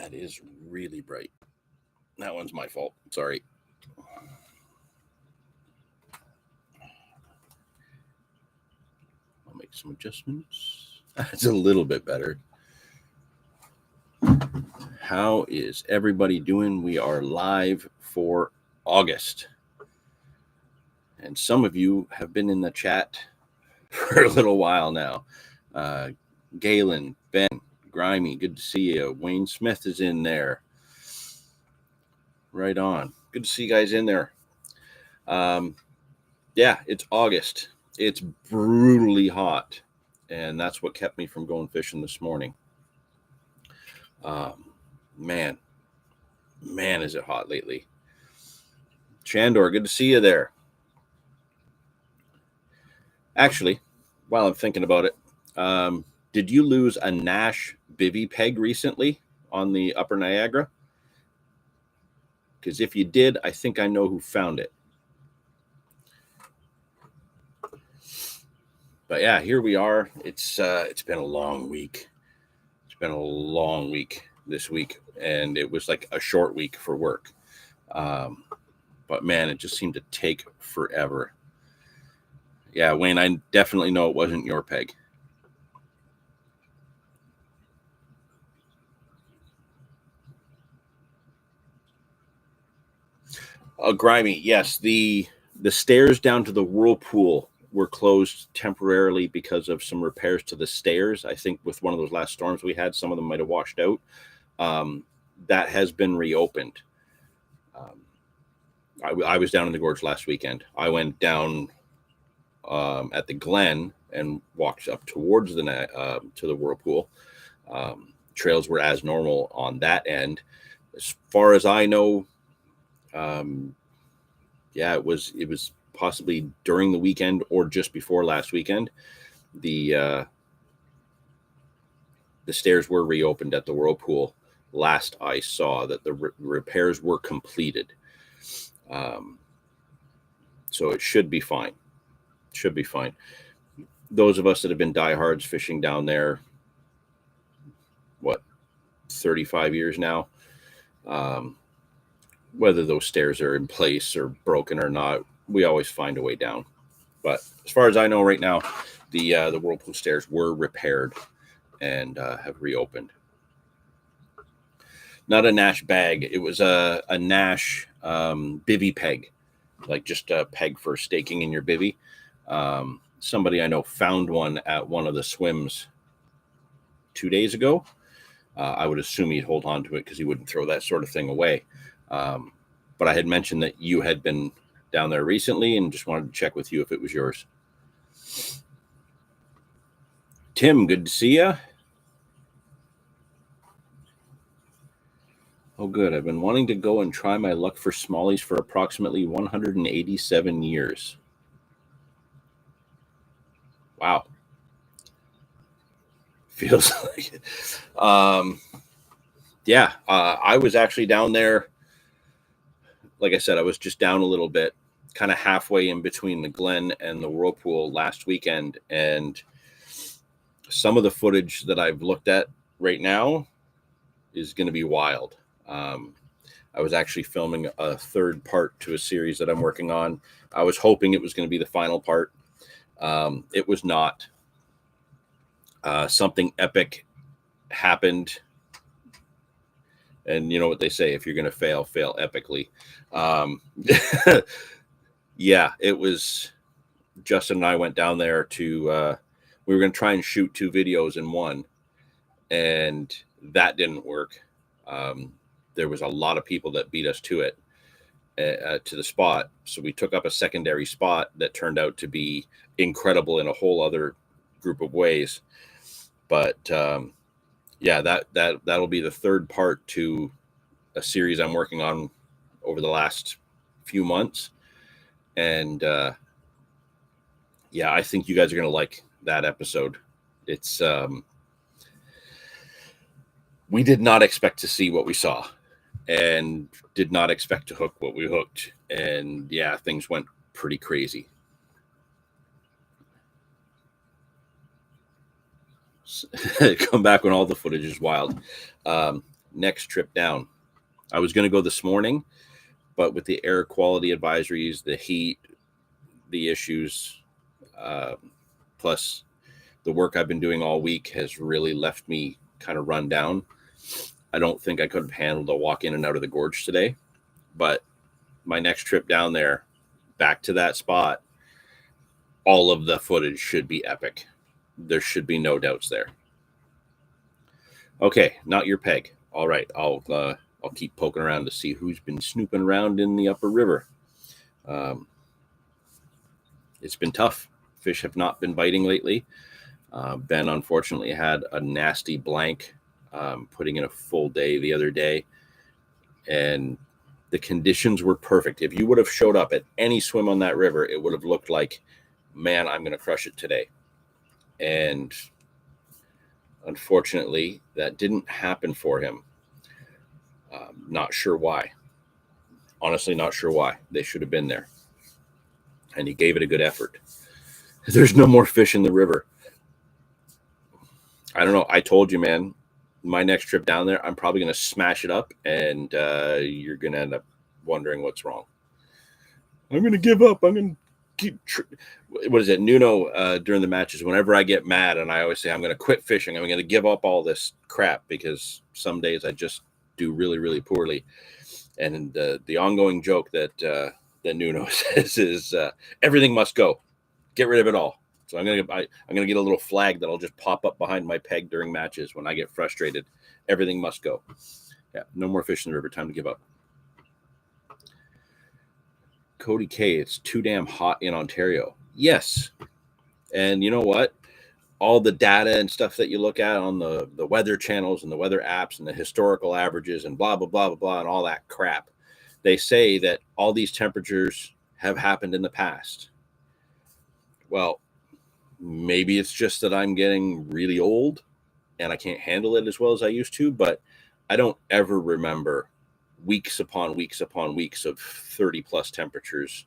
That is really bright. That one's my fault. Sorry. I'll make some adjustments. That's a little bit better. How is everybody doing? We are live for August. And some of you have been in the chat for a little while now. Galen, Ben, Grimy, good to see you. Wayne Smith is in there. Right on. Good to see you guys in there. Yeah, it's August. It's brutally hot. And that's what kept me from going fishing this morning. Man, is it hot lately. Chandor, good to see you there. Actually, while I'm thinking about it, did you lose a Nash bivy peg recently on the Upper Niagara? Because if you did, I think I know who found it. But yeah, here we are. It's been a long week. It's been a long week this week, and it was like a short week for work. But man, it just seemed to take forever. Yeah, Wayne, I definitely know it wasn't your peg. Grimy, yes. The stairs down to the whirlpool were closed temporarily because of some repairs to the stairs. I think with one of those last storms we had, some of them might have washed out. That has been reopened. I was down in the gorge last weekend. I went down at the Glen and walked up towards to the whirlpool. Trails were as normal on that end. As far as I know, yeah, it was possibly during the weekend or just before last weekend. The stairs were reopened at the whirlpool. Last I saw that the repairs were completed. So it should be fine. Should be fine. Those of us that have been diehards fishing down there, 35 years now, whether those stairs are in place or broken or not, we always find a way down. But as far as I know right now, the whirlpool stairs were repaired and have reopened. Not a Nash bag. It was a Nash bivy peg, like just a peg for staking in your bivy. Somebody I know found one at one of the swims 2 days ago. I would assume he'd hold on to it because he wouldn't throw that sort of thing away. But I had mentioned that you had been down there recently and just wanted to check with you if it was yours. Tim, good to see you. Oh, good. I've been wanting to go and try my luck for smallies for approximately 187 years. Wow. Feels like it. Yeah, I was actually down there. Like I said, I was just down a little bit, kind of halfway in between the Glen and the whirlpool last weekend. And some of the footage that I've looked at right now is going to be wild. I was actually filming a third part to a series that I'm working on. I was hoping it was going to be the final part. It was not. Something epic happened. And you know what they say, if you're going to fail epically. Yeah, it was. Justin and I went down there to, we were going to try and shoot 2 videos in one, and that didn't work. There was a lot of people that beat us to it, to the spot. So we took up a secondary spot that turned out to be incredible in a whole other group of ways. But yeah, that'll be the third part to a series I'm working on over the last few months. And yeah, I think you guys are going to like that episode. It's we did not expect to see what we saw and did not expect to hook what we hooked. And yeah, things went pretty crazy. Come back when all the footage is wild. next trip down. I was going to go this morning, but with the air quality advisories, the heat, the issues, plus the work I've been doing all week has really left me kind of run down. I don't think I could have handled a walk in and out of the gorge today, but my next trip down there, back to that spot, all of the footage should be epic. There should be no doubts there. Okay, not your peg. All right, I'll keep poking around to see who's been snooping around in the upper river. It's been tough. Fish have not been biting lately. Ben unfortunately had a nasty blank, putting in a full day the other day, and the conditions were perfect. If you would have showed up at any swim on that river, it would have looked like, man, I'm going to crush it today. And unfortunately, that didn't happen for him. Not sure why. Honestly, not sure why. They should have been there. And he gave it a good effort. There's no more fish in the river. I don't know. I told you, man, my next trip down there, I'm probably going to smash it up, and you're going to end up wondering what's wrong. I'm going to give up. I'm going to keep. What is it? Nuno, during the matches, whenever I get mad, and I always say, I'm going to quit fishing. I'm going to give up all this crap because some days I just do really, really poorly. And the ongoing joke that Nuno says is everything must go. Get rid of it all. So I'm gonna get a little flag that'll just pop up behind my peg during matches when I get frustrated. Everything must go. Yeah, no more fish in the river. Time to give up. Cody K, it's too damn hot in Ontario. Yes, and you know what? All the data and stuff that you look at on the weather channels and the weather apps and the historical averages and blah blah blah blah blah and all that crap, they say that all these temperatures have happened in the past. Well, maybe it's just that I'm getting really old and I can't handle it as well as I used to, but I don't ever remember weeks upon weeks upon weeks of 30 plus temperatures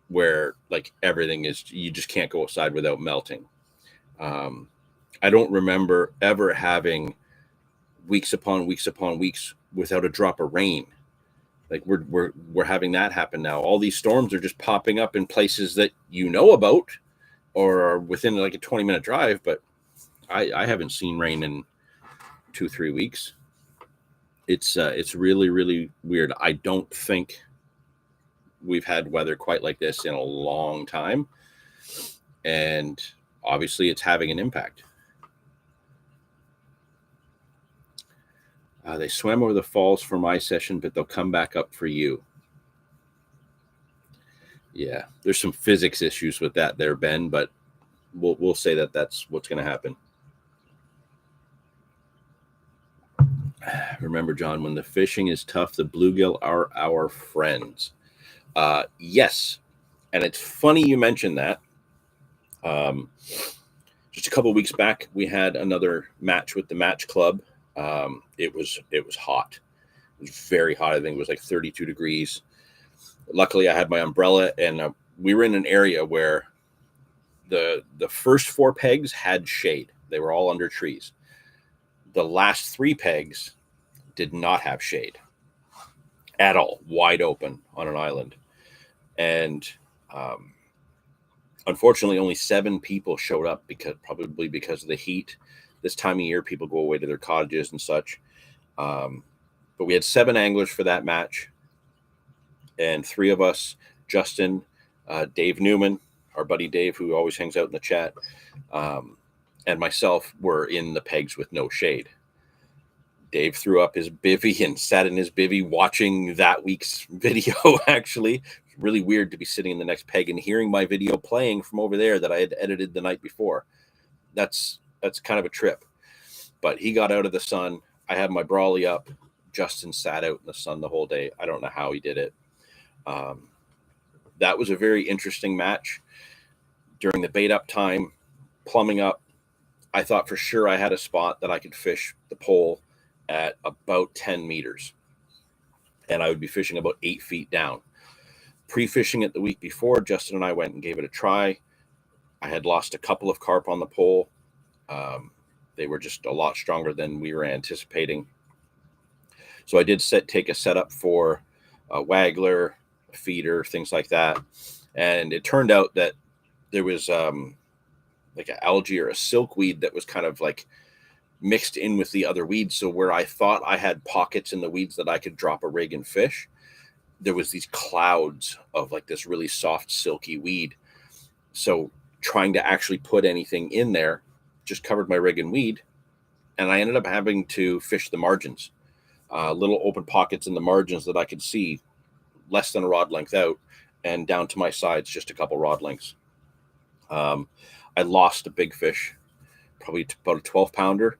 where like everything is, you just can't go outside without melting. I don't remember ever having weeks upon weeks upon weeks without a drop of rain. Like we're having that happen now. All these storms are just popping up in places that you know about or are within like a 20-minute drive, but I haven't seen rain in 2-3 weeks. It's really, really weird. I don't think we've had weather quite like this in a long time. And obviously it's having an impact. They swam over the falls for my session, but they'll come back up for you. Yeah, there's some physics issues with that there, Ben, but we'll say that that's what's going to happen. Remember, John, when the fishing is tough, the bluegill are our friends. Yes, and it's funny you mentioned that. Just a couple of weeks back, we had another match with the match club. It was hot. It was very hot. I think it was like 32 degrees. Luckily, I had my umbrella, and we were in an area where the first 4 pegs had shade. They were all under trees. The last 3 pegs did not have shade at all, wide open on an island. And unfortunately, only 7 people showed up probably because of the heat. This time of year, people go away to their cottages and such. But we had 7 anglers for that match. And 3 of us, Justin, Dave Newman, our buddy Dave, who always hangs out in the chat, and myself were in the pegs with no shade. Dave threw up his bivvy and sat in his bivvy watching that week's video, actually. It's really weird to be sitting in the next peg and hearing my video playing from over there that I had edited the night before. That's kind of a trip. But he got out of the sun. I had my brawly up. Justin sat out in the sun the whole day. I don't know how he did it. That was a very interesting match. During the bait up time, plumbing up, I thought for sure I had a spot that I could fish the pole at about 10 meters. And I would be fishing about 8 feet down. Pre-fishing it the week before, Justin and I went and gave it a try. I had lost a couple of carp on the pole. They were just a lot stronger than we were anticipating. So I did take a setup for a waggler, a feeder, things like that. And it turned out that there was like an algae or a silkweed that was kind of like mixed in with the other weeds. So where I thought I had pockets in the weeds that I could drop a rig and fish, there was these clouds of like this really soft, silky weed. So trying to actually put anything in there just covered my rig in weed. And I ended up having to fish the margins, little open pockets in the margins that I could see less than a rod length out, and down to my sides, just a couple rod lengths. I lost a big fish, probably about a 12 pounder,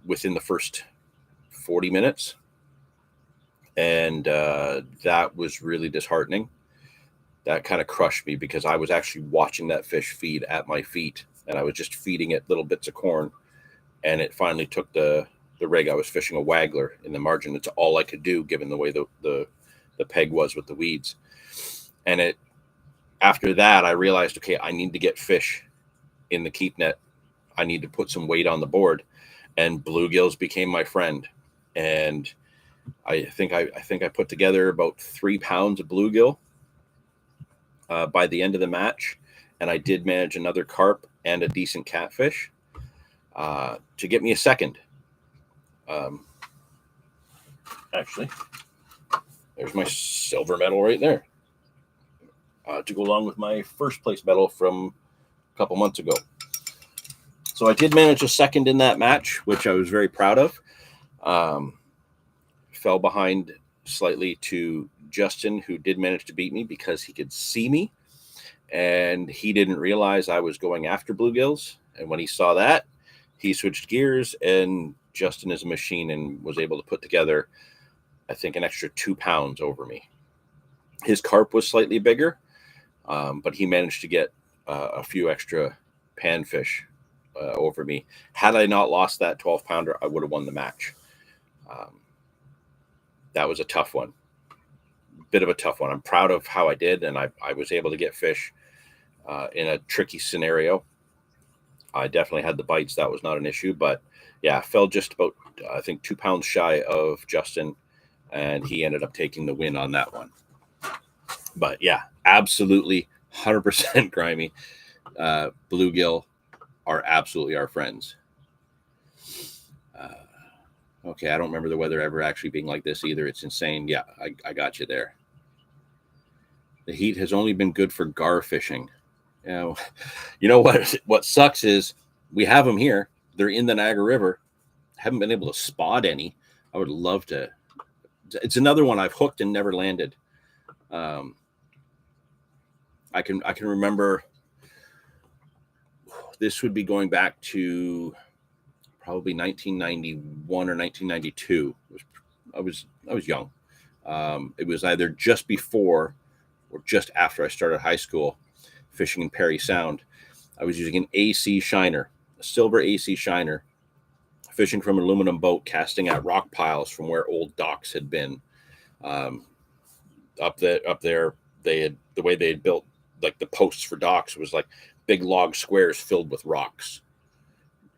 within the first 40 minutes. And that was really disheartening. That kind of crushed me because I was actually watching that fish feed at my feet, and I was just feeding it little bits of corn. And it finally took the rig. I was fishing a waggler in the margin. It's all I could do given the way the peg was with the weeds. And after that, I realized, okay, I need to get fish in the keep net. I need to put some weight on the board, and bluegills became my friend. And I think I put together about 3 pounds of bluegill by the end of the match, and I did manage another carp and a decent catfish to get me a second. Actually, there's my silver medal right there to go along with my first place medal from a couple months ago. So I did manage a second in that match, which I was very proud of. Fell behind slightly to Justin, who did manage to beat me because he could see me, and he didn't realize I was going after bluegills. And when he saw that, he switched gears, and Justin is a machine and was able to put together, I think, an extra 2 pounds over me. His carp was slightly bigger, but he managed to get a few extra panfish over me. Had I not lost that 12 pounder, I would have won the match. That was a tough one. Bit of a tough one. I'm proud of how I did, and I was able to get fish in a tricky scenario. I definitely had the bites. That was not an issue, but yeah, fell just about, I think, 2 pounds shy of Justin, and he ended up taking the win on that one. But yeah, absolutely 100% grimy. Bluegill are absolutely our friends. Okay, I don't remember the weather ever actually being like this either. It's insane. Yeah, I got you there. The heat has only been good for gar fishing. You know what sucks is we have them here. They're in the Niagara River. Haven't been able to spot any. I would love to. It's another one I've hooked and never landed. I can remember. This would be going back to probably 1991 or 1992. I was young. It was either just before or just after I started high school fishing in Perry Sound. I was using an AC shiner, a silver AC shiner, fishing from an aluminum boat, casting at rock piles from where old docks had been. Up there, the way they had built like the posts for docks was like big log squares filled with rocks,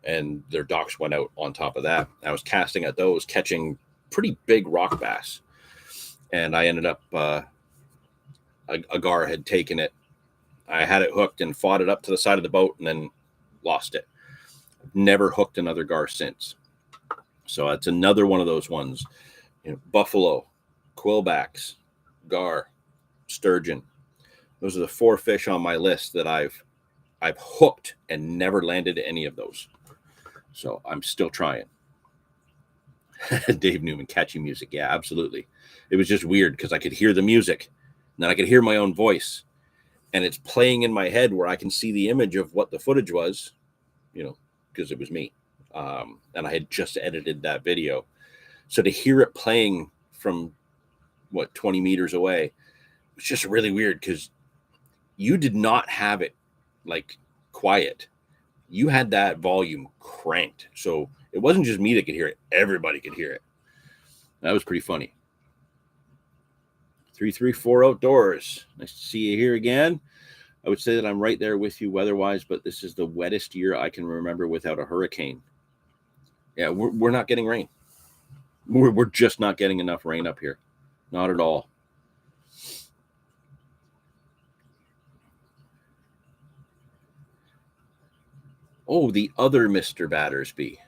and their docks went out on top of that. I was casting at those, catching pretty big rock bass, and I ended up a gar had taken it. I had it hooked and fought it up to the side of the boat and then lost it. Never hooked another gar since. So that's another one of those ones. Buffalo, quillbacks, gar, sturgeon. Those are the 4 fish on my list that I've hooked and never landed any of those. So I'm still trying. Dave Newman, catchy music. Yeah, absolutely. It was just weird because I could hear the music and then I could hear my own voice, and it's playing in my head where I can see the image of what the footage was, because it was me. And I had just edited that video. So to hear it playing from 20 meters away, it's just really weird because you did not have it like quiet. You had that volume cranked. So it wasn't just me that could hear it. Everybody could hear it. That was pretty funny. 334 Outdoors. Nice to see you here again. I would say that I'm right there with you weather-wise, but this is the wettest year I can remember without a hurricane. Yeah, we're not getting rain. We're just not getting enough rain up here. Not at all. Oh, the other Mr. Battersby,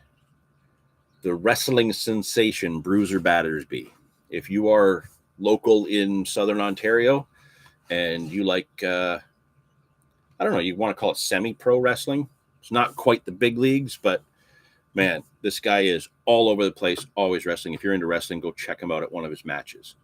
the wrestling sensation Bruiser Battersby. If you are local in Southern Ontario and you like, I don't know, you want to call it semi-pro wrestling. It's not quite the big leagues, but man, this guy is all over the place, always wrestling. If you're into wrestling, go check him out at one of his matches.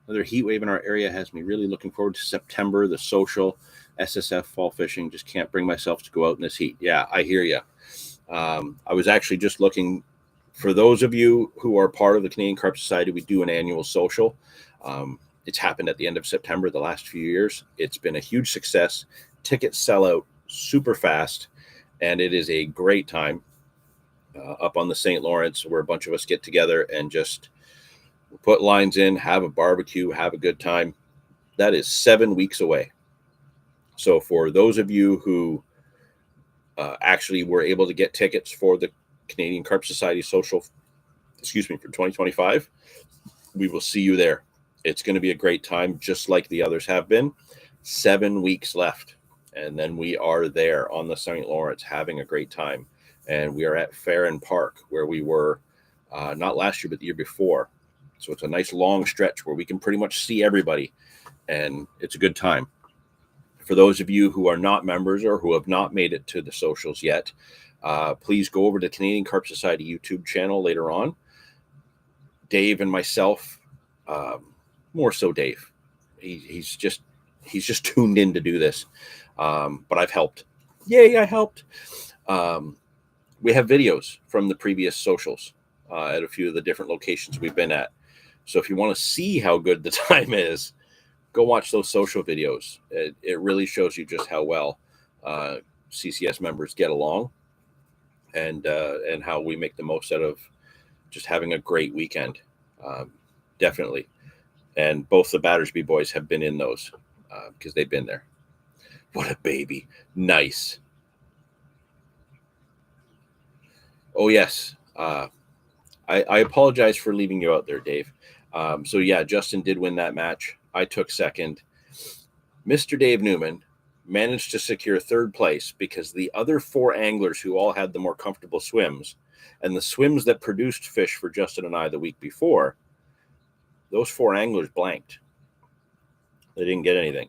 Another heat wave in our area has me really looking forward to September, the social, SSF fall fishing. Just can't bring myself to go out in this heat. Yeah, I hear you. I was actually just looking for those of you who are part of the Canadian Carp Society. We do an annual social. It's happened at the end of September the last few years. It's been a huge success. Tickets sell out super fast, and it is a great time up on the St. Lawrence, where a bunch of us get together and just put lines in, have a barbecue, have a good time. That is 7 weeks away. So for those of you who actually were able to get tickets for the Canadian Carp Society social, for 2025, we will see you there. It's going to be a great time, just like the others have been. 7 weeks left, and then we are there on the St. Lawrence having a great time. And we are at Farron Park, where we were not last year, but the year before. So it's a nice long stretch where we can pretty much see everybody, and it's a good time. For those of you who are not members or who have not made it to the socials yet, please go over to Canadian Carp Society YouTube channel later on. Dave and myself, more so Dave, he's just tuned in to do this, but I've helped. Yay, I helped. We have videos from the previous socials at a few of the different locations we've been at. So if you want to see how good the time is, go watch those social videos. It really shows you just how well CCS members get along, and how we make the most out of just having a great weekend. Definitely. And both the Battersby boys have been in those because they've been there. What a baby. Nice. Oh, yes. I apologize for leaving you out there, Dave. So yeah, Justin did win that match. I took second. Mr. Dave Newman managed to secure third place because the other 4 anglers who all had the more comfortable swims, and the swims that produced fish for Justin and I the week before, those 4 anglers blanked. They didn't get anything.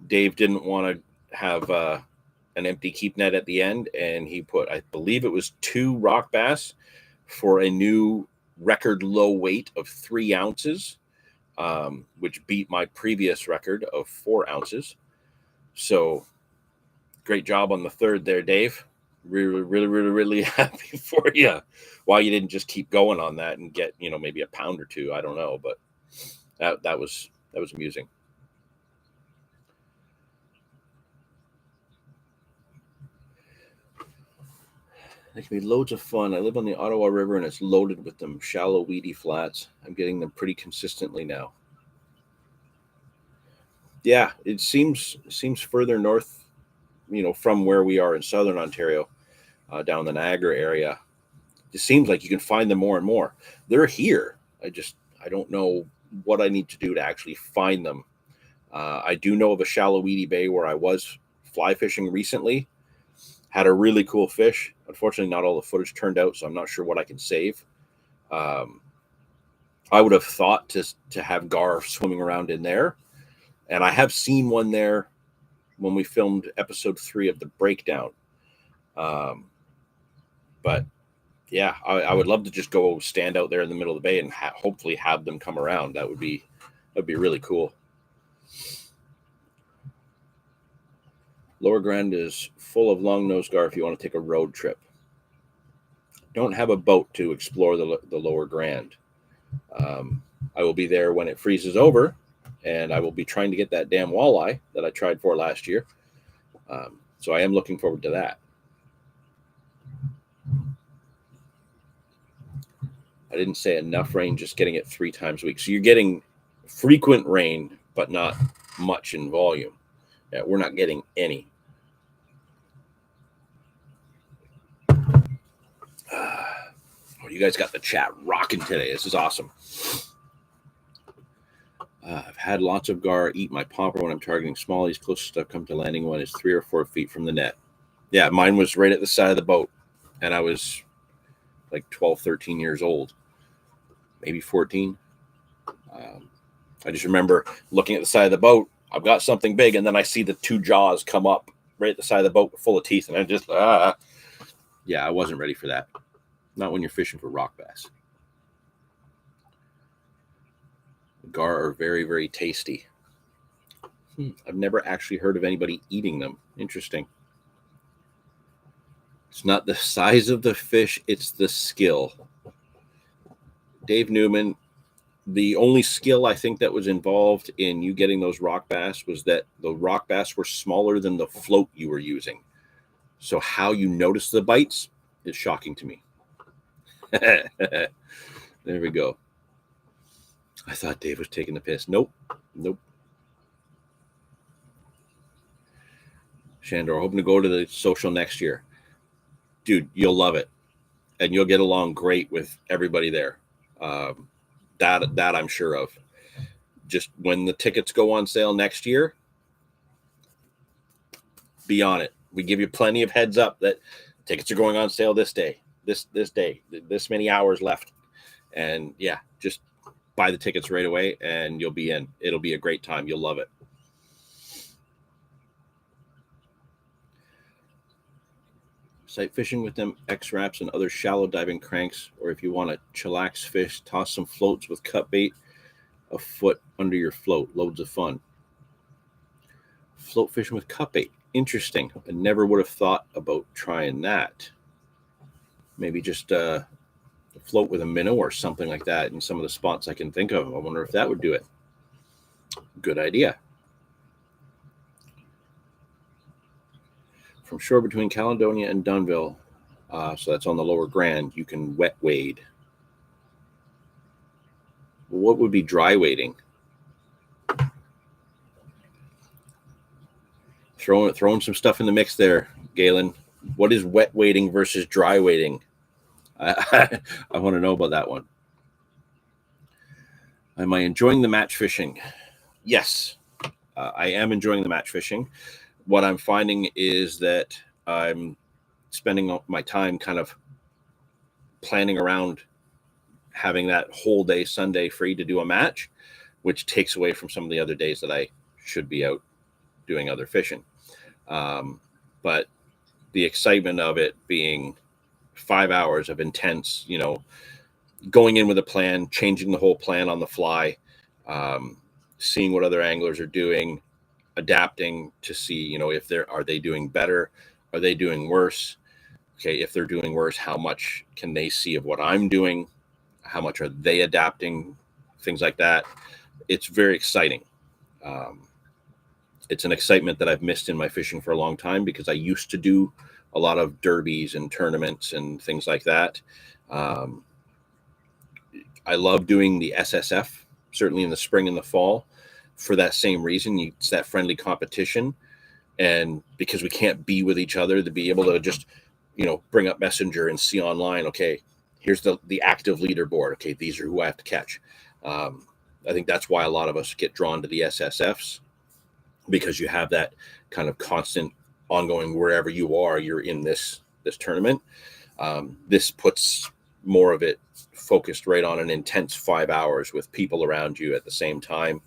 Dave didn't want to have an empty keep net at the end, and he put, I believe it was 2 rock bass for a new record low weight of 3 ounces, which beat my previous record of 4 ounces. So great job on the third there, Dave. Really happy for you. Why you didn't just keep going on that and get, maybe a pound or 2, I don't know, but that was amusing. It can be loads of fun. I live on the Ottawa River, and it's loaded with them shallow, weedy flats. I'm getting them pretty consistently now. Yeah, it seems further north, from where we are in Southern Ontario, down the Niagara area. It seems like you can find them more and more. They're here. I don't know what I need to do to actually find them. I do know of a shallow, weedy bay where I was fly fishing recently. Had a really cool fish. Unfortunately, not all the footage turned out, so I'm not sure what I can save. I would have thought to have gar swimming around in there, and I have seen one there when we filmed episode 3 of the breakdown. But yeah, I would love to just go stand out there in the middle of the bay and hopefully have them come around. That'd be really cool. Lower Grand is full of long nose gar if you want to take a road trip. Don't have a boat to explore the Lower Grand. I will be there when it freezes over, and I will be trying to get that damn walleye that I tried for last year. So I am looking forward to that. I didn't say enough rain, just getting it 3 times a week. So you're getting frequent rain, but not much in volume. Yeah, we're not getting any. you guys got the chat rocking today. This is awesome. I've had lots of gar eat my popper when I'm targeting smallies. Closest I've come to landing one is 3 or 4 feet from the net. Yeah, mine was right at the side of the boat, and I was like 12, 13 years old, maybe 14. I just remember looking at the side of the boat. I've got something big, and then I see the 2 jaws come up right at the side of the boat full of teeth, and I just, yeah, I wasn't ready for that. Not when you're fishing for rock bass. Gar are very, very tasty. I've never actually heard of anybody eating them. Interesting. It's not the size of the fish, it's the skill. Dave Newman, the only skill I think that was involved in you getting those rock bass was that the rock bass were smaller than the float you were using. So how you notice the bites is shocking to me. There we go. I thought Dave was taking the piss. Nope. Shandor, hoping to go to the social next year. Dude, you'll love it. And you'll get along great with everybody there. That I'm sure of. Just when the tickets go on sale next year, be on it. We give you plenty of heads up that tickets are going on sale this day, this day, this many hours left. And yeah, just buy the tickets right away and you'll be in. It'll be a great time. You'll love it. Sight fishing with them X-Wraps and other shallow diving cranks, or if you want to chillax fish, toss some floats with cut bait a foot under your float. Loads of fun. Float fishing with cut bait. Interesting. I never would have thought about trying that. Maybe just float with a minnow or something like that in some of the spots I can think of. I wonder if that would do it. Good idea. From shore between Caledonia and Dunville, so that's on the lower Grand, you can wet wade. What would be dry wading? Throwing some stuff in the mix there, Galen. What is wet wading versus dry wading? I want to know about that one. Am I enjoying the match fishing? Yes, I am enjoying the match fishing. What I'm finding is that I'm spending my time kind of planning around having that whole day Sunday free to do a match, which takes away from some of the other days that I should be out doing other fishing. But the excitement of it being 5 hours of intense, going in with a plan, changing the whole plan on the fly, seeing what other anglers are doing, adapting to see, if are they doing better? Are they doing worse? Okay. If they're doing worse, how much can they see of what I'm doing? How much are they adapting? Things like that. It's very exciting. It's an excitement that I've missed in my fishing for a long time because I used to do a lot of derbies and tournaments and things like that. I love doing the SSF, certainly in the spring and the fall, for that same reason. It's that friendly competition. And because we can't be with each other, to be able to just, bring up Messenger and see online, okay, here's the active leaderboard. Okay, these are who I have to catch. I think that's why a lot of us get drawn to the SSFs, because you have that kind of constant ongoing, wherever you are, you're in this tournament. This puts more of it focused right on an intense 5 hours with people around you at the same time.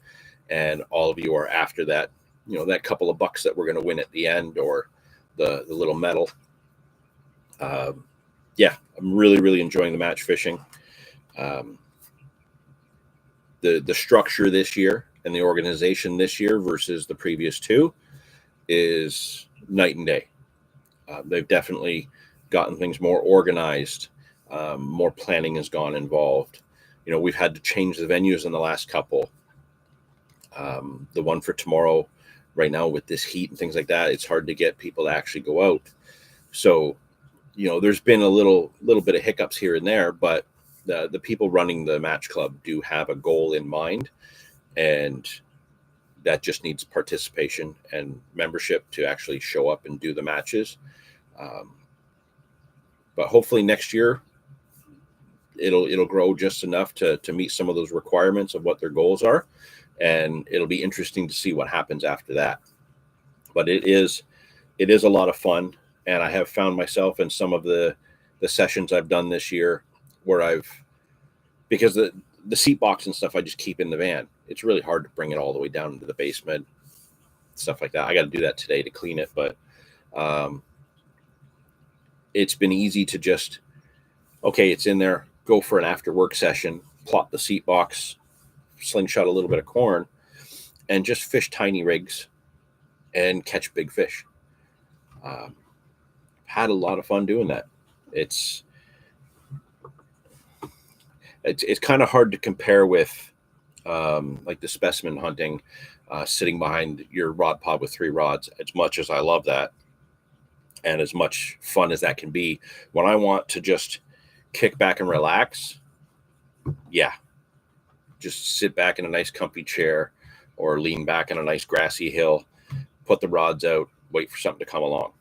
And all of you are after that, that couple of bucks that we're going to win at the end, or the little medal. Yeah, I'm really, really enjoying the match fishing. The structure this year and the organization this year versus the previous two is night and day. They've definitely gotten things more organized. More planning has gone involved. We've had to change the venues in the last couple. The one for tomorrow, right now with this heat and things like that, it's hard to get people to actually go out. So, there's been a little bit of hiccups here and there, but the people running the match club do have a goal in mind, and that just needs participation and membership to actually show up and do the matches. But hopefully next year it'll grow just enough to meet some of those requirements of what their goals are, and it'll be interesting to see what happens after that. But it is a lot of fun, and I have found myself in some of the sessions I've done this year where because the seat box and stuff I just keep in the van. It's really hard to bring it all the way down into the basement, stuff like that. I got to do that today to clean it, but it's been easy to just, okay, it's in there, go for an after work session, plop the seat box, slingshot a little bit of corn, and just fish tiny rigs and catch big fish. Had a lot of fun doing that. It's kind of hard to compare with like the specimen hunting, sitting behind your rod pod with 3 rods. As much as I love that, and as much fun as that can be, when I want to just kick back and relax, yeah, just sit back in a nice comfy chair or lean back on a nice grassy hill, put the rods out, wait for something to come along.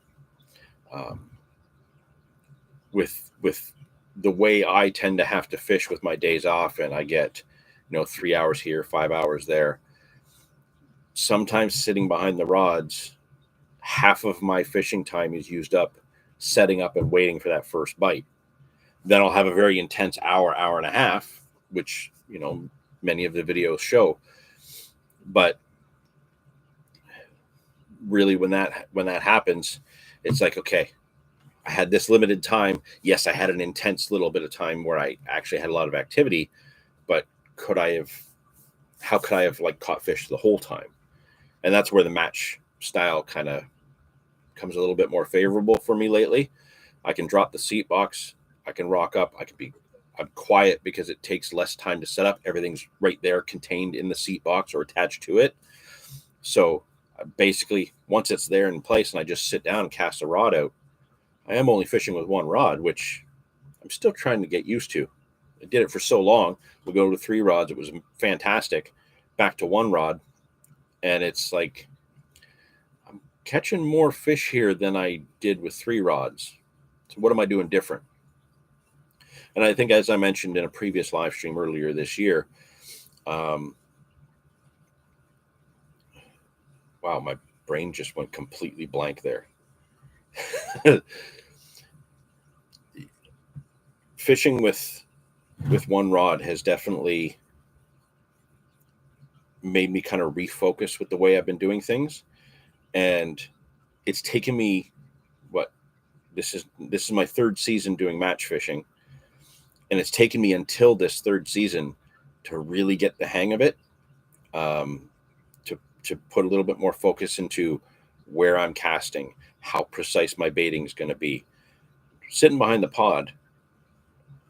With the way I tend to have to fish with my days off, and I get 3 hours here, 5 hours there, sometimes sitting behind the rods, half of my fishing time is used up setting up and waiting for that first bite. Then I'll have a very intense hour and a half, which many of the videos show. But really, when that happens, it's like, okay, I had this limited time. Yes, I had an intense little bit of time where I actually had a lot of activity, but how could I have like caught fish the whole time? And that's where the match style kind of comes a little bit more favorable for me lately. I can drop the seat box, I can rock up, I'm quiet because it takes less time to set up. Everything's right there contained in the seat box or attached to it. So basically, once it's there in place and I just sit down and cast a rod out, I am only fishing with 1 rod, which I'm still trying to get used to. I did it for so long. We'll go to 3 rods. It was fantastic. Back to 1 rod. And it's like, I'm catching more fish here than I did with 3 rods. So what am I doing different? And I think, as I mentioned in a previous live stream earlier this year, wow, my brain just went completely blank there. Fishing with 1 rod has definitely made me kind of refocus with the way I've been doing things. And it's taken me, this is my 3rd season doing match fishing. And it's taken me until this 3rd season to really get the hang of it, to put a little bit more focus into where I'm casting, how precise my baiting is going to be. Sitting behind the pod,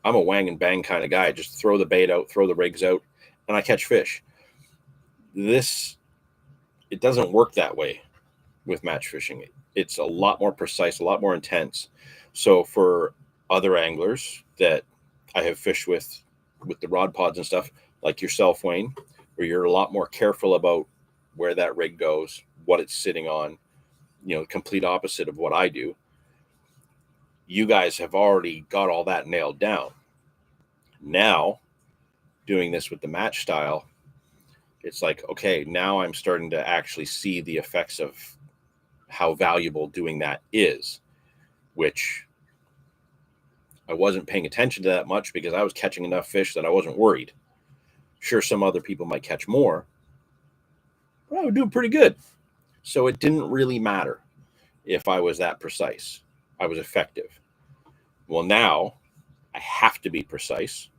I'm a wang and bang kind of guy. Just throw the bait out, throw the rigs out, and I catch fish. It doesn't work that way with match fishing. It's a lot more precise, a lot more intense. So for other anglers that I have fished with the rod pods and stuff, like yourself, Wayne, where you're a lot more careful about where that rig goes, what it's sitting on, complete opposite of what I do. You guys have already got all that nailed down. Now, doing this with the match style, it's like, okay, now I'm starting to actually see the effects of how valuable doing that is, which I wasn't paying attention to that much because I was catching enough fish that I wasn't worried. Sure, some other people might catch more, but I was doing pretty good. So it didn't really matter if I was that precise. I was effective. Well, now I have to be precise.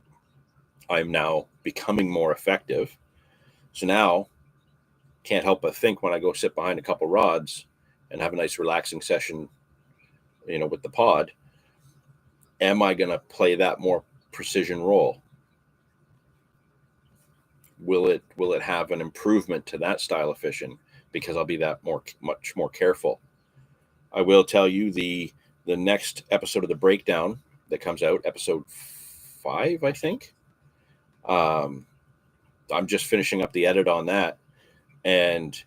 I'm now becoming more effective. So now can't help but think when I go sit behind a couple rods and have a nice relaxing session, with the pod, am I going to play that more precision role? Will it have an improvement to that style of fishing because I'll be much more careful? I will tell you the next episode of the breakdown that comes out, episode 5, I think. I'm just finishing up the edit on that, and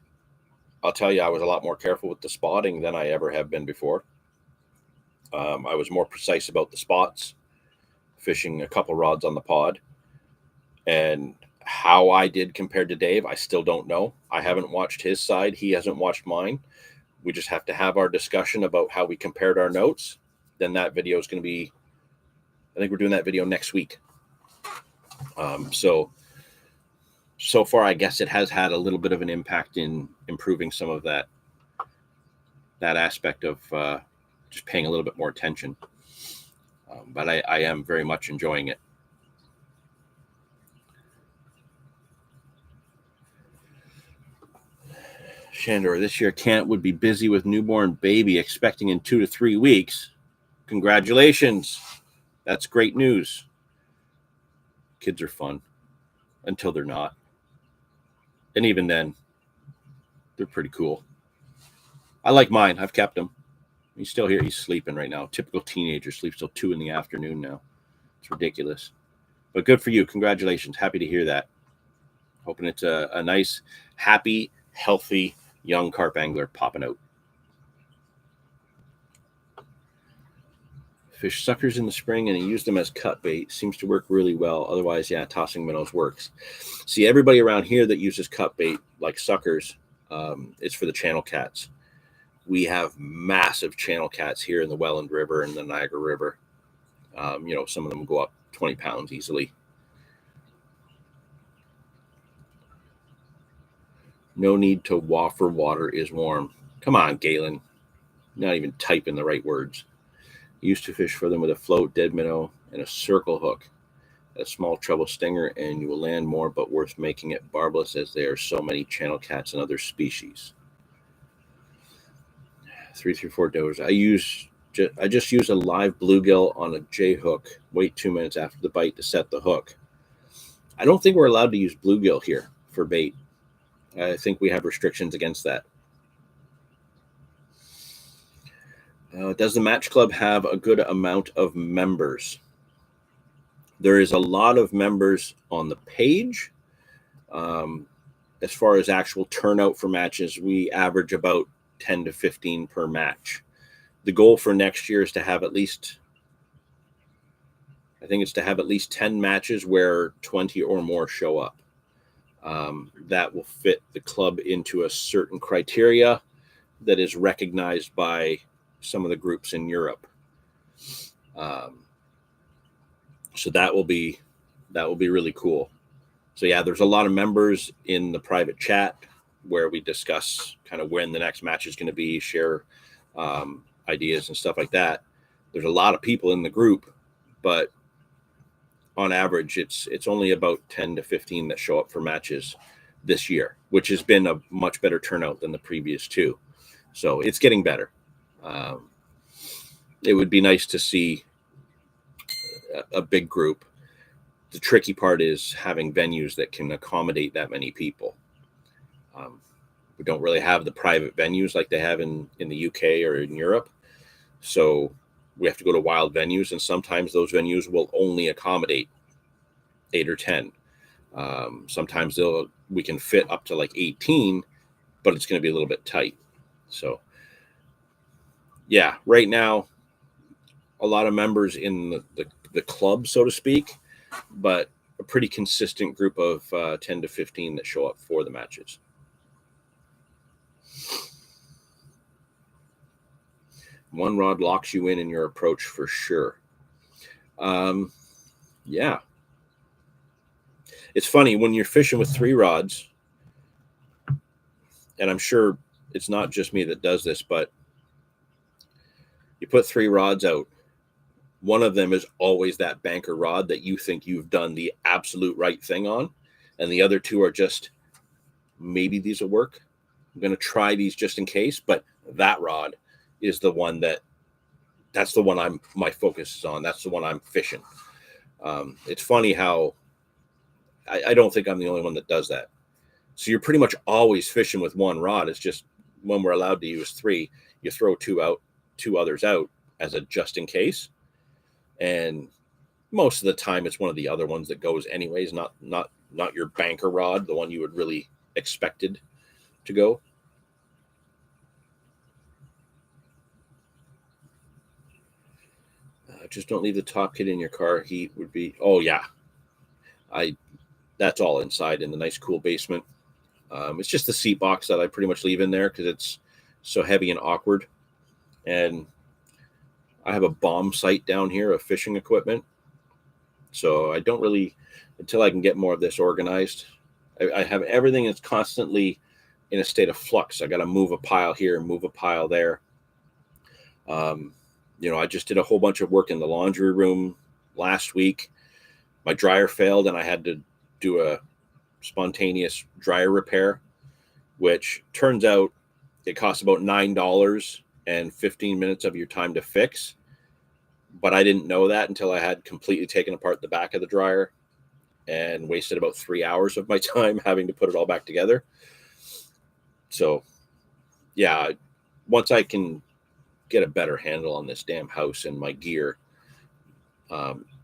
I'll tell you, I was a lot more careful with the spotting than I ever have been before. I was more precise about the spots, fishing a couple rods on the pod. And how I did compared to Dave, I still don't know. I haven't watched his side. He hasn't watched mine. We just have to have our discussion about how we compared our notes. Then that video is going to be, I think we're doing that video next week. So far, I guess it has had a little bit of an impact in improving some of that aspect of just paying a little bit more attention. But I am very much enjoying it. Shandor, this year Kent would be busy with newborn baby, expecting in 2 to 3 weeks. Congratulations. That's great news. Kids are fun until they're not. And even then, they're pretty cool. I like mine. I've kept him. He's still here. He's sleeping right now. Typical teenager sleeps till 2 p.m. now. It's ridiculous. But good for you. Congratulations. Happy to hear that. Hoping it's a nice, happy, healthy, young carp angler popping out. Fish suckers in the spring and he used them as cut bait. Seems to work really well. Otherwise, yeah, tossing minnows works. See, everybody around here that uses cut bait, like suckers, it's for the channel cats. We have massive channel cats here in the Welland River and the Niagara River. Some of them go up 20 pounds easily. No need to wafer, water is warm. Come on, Galen. Not even typing the right words. Used to fish for them with a float, dead minnow, and a circle hook. A small treble stinger, and you will land more, but worth making it barbless as there are so many channel cats and other species. 334 doors. I just use a live bluegill on a J hook. Wait 2 minutes after the bite to set the hook. I don't think we're allowed to use bluegill here for bait. I think we have restrictions against that. Does the Match Club have a good amount of members? There is a lot of members on the page. As far as actual turnout for matches, we average about 10 to 15 per match. The goal for next year is to have at least 10 matches where 20 or more show up. That will fit the club into a certain criteria that is recognized by some of the groups in Europe. So that will be really cool. So yeah, there's a lot of members in the private chat where we discuss kind of when the next match is going to be, share ideas and stuff like that. There's a lot of people in the group, but on average, it's only about 10 to 15 that show up for matches this year, which has been a much better turnout than the previous two. So it's getting better. It would be nice to see a big group. The tricky part is having venues that can accommodate that many people. We don't really have the private venues like they have in the UK or in Europe. So we have to go to wild venues, and sometimes those venues will only accommodate 8 or 10. Sometimes we can fit up to like 18, but it's going to be a little bit tight. So yeah, right now, a lot of members in the club, so to speak, but a pretty consistent group of 10 to 15 that show up for the matches. One rod locks you in your approach for sure. Yeah. It's funny when you're fishing with 3 rods, and I'm sure it's not just me that does this, but you put 3 rods out. One of them is always that banker rod that you think you've done the absolute right thing on. And the other 2 are just, maybe these will work. I'm going to try these just in case. But that rod is the one that's the one my focus is on. That's the one I'm fishing. It's funny how I don't think I'm the only one that does that. So you're pretty much always fishing with 1 rod. It's just when we're allowed to use 3, you throw 2 others out as a just in case. And most of the time it's one of the other ones that goes anyways, not your banker rod, the one you would really expected to go. Just don't leave the top kit in your car. Heat would be. Oh yeah, that's all inside in the nice cool basement. It's just the seat box that I pretty much leave in there because it's so heavy and awkward. And I have a bomb site down here of fishing equipment. So I don't really, until I can get more of this organized, I have everything that's constantly in a state of flux. I got to move a pile here, move a pile there. I just did a whole bunch of work in the laundry room last week. My dryer failed and I had to do a spontaneous dryer repair, which turns out it costs about $9 and 15 minutes of your time to fix. But I didn't know that until I had completely taken apart the back of the dryer and wasted about 3 hours of my time having to put it all back together. So, yeah, once I can get a better handle on this damn house and my gear,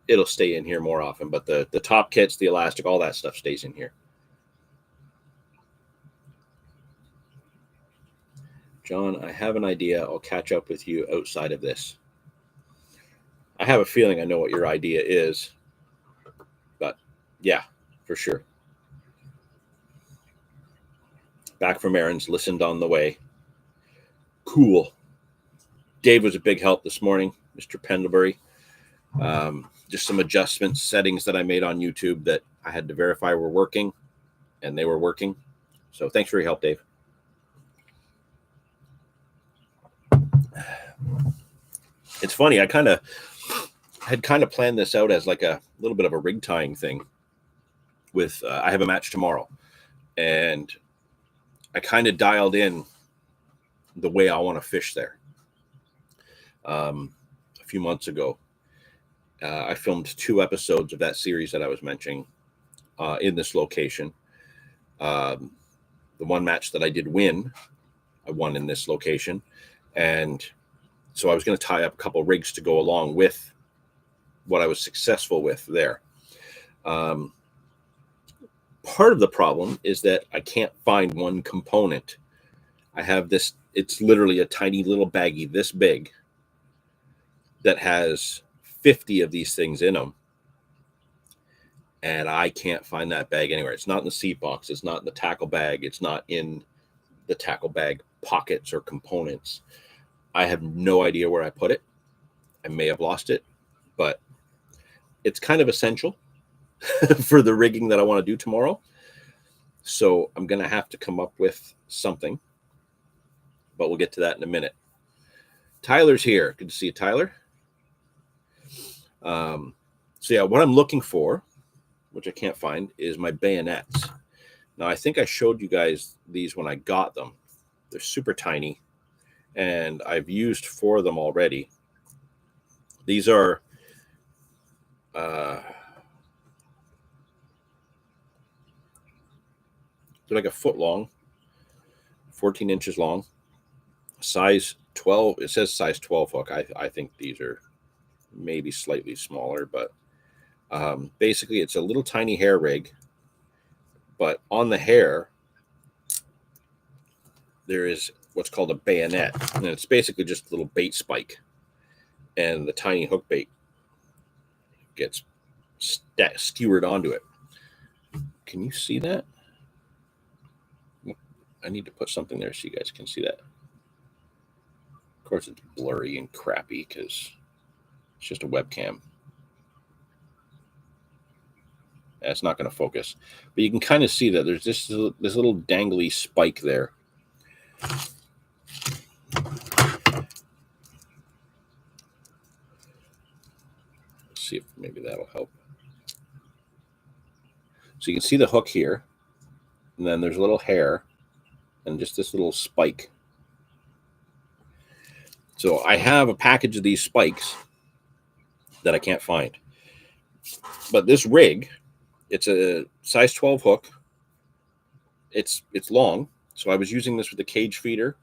it'll stay in here more often. But the top kits, the elastic, all that stuff stays in here. John, I have an idea. I'll catch up with you outside of this. I have a feeling I know what your idea is. But yeah, for sure. Back from errands, listened on the way. Cool. Dave was a big help this morning, Mr. Pendlebury. Just some adjustments, settings that I made on YouTube that I had to verify were working, and they were working. So thanks for your help, Dave. It's funny. I had planned this out as like a little bit of a rig tying thing. With I have a match tomorrow, and I kind of dialed in the way I want to fish there. A few months ago, I filmed 2 episodes of that series that I was mentioning in this location. The one match that I did win, I won in this location. And so I was going to tie up a couple rigs to go along with what I was successful with there. Part of the problem is that I can't find one component. I have this, it's literally a tiny little baggie this big that has 50 of these things in them. And I can't find that bag anywhere. It's not in the seat box. It's not in the tackle bag. It's not in the tackle bag pockets or components. I have no idea where I put it. I may have lost it, but it's kind of essential for the rigging that I want to do tomorrow. So I'm going to have to come up with something, but we'll get to that in a minute. Tyler's here. Good to see you, Tyler. So yeah, what I'm looking for, which I can't find, is my bayonets. Now, I think I showed you guys these when I got them. They're super tiny, and I've used 4 of them already. These are they're like a foot long, 14 inches long, size 12. It says size 12 hook. I think these are maybe slightly smaller, but basically it's a little tiny hair rig, but on the hair there is what's called a bayonet, and it's basically just a little bait spike, and the tiny hook bait gets skewered onto it. Can you see that? I need to put something there so you guys can see that. Of course, it's blurry and crappy because it's just a webcam. It's not going to focus, but you can kind of see that there's this little dangly spike there. Let's see if maybe that'll help. So you can see the hook here, and then there's a little hair and just this little spike. So I have a package of these spikes that I can't find. But this rig, it's a size 12 hook. It's long. So I was using this with a cage feeder.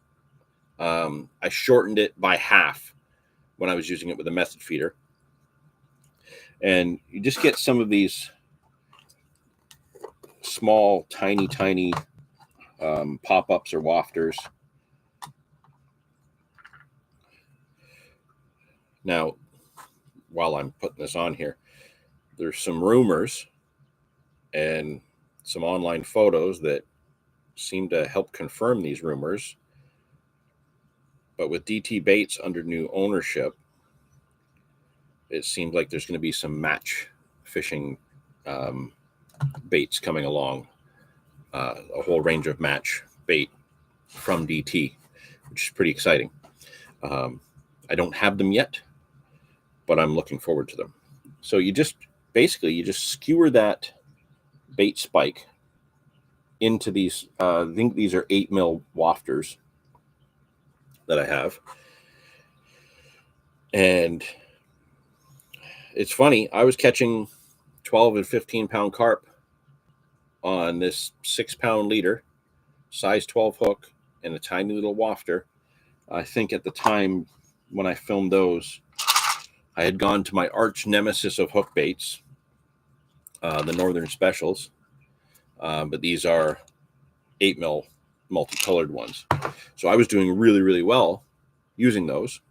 I shortened it by half when I was using it with a method feeder. And you just get some of these small, tiny pop-ups or wafters. Now, while I'm putting this on here, there's some rumors and some online photos that seem to help confirm these rumors. But with DT Baits under new ownership, it seems like there's going to be some match fishing baits coming along, a whole range of match bait from DT, which is pretty exciting. I don't have them yet, but I'm looking forward to them. So you just skewer that bait spike into these. I think these are 8mm wafters that I have. And it's funny, I was catching 12 and 15 pound carp on this 6-pound leader, size 12 hook, and a tiny little wafter. I think at the time when I filmed those, I had gone to my arch nemesis of hook baits, the Northern Specials, but these are 8mm multicolored ones. So I was doing really, really well using those.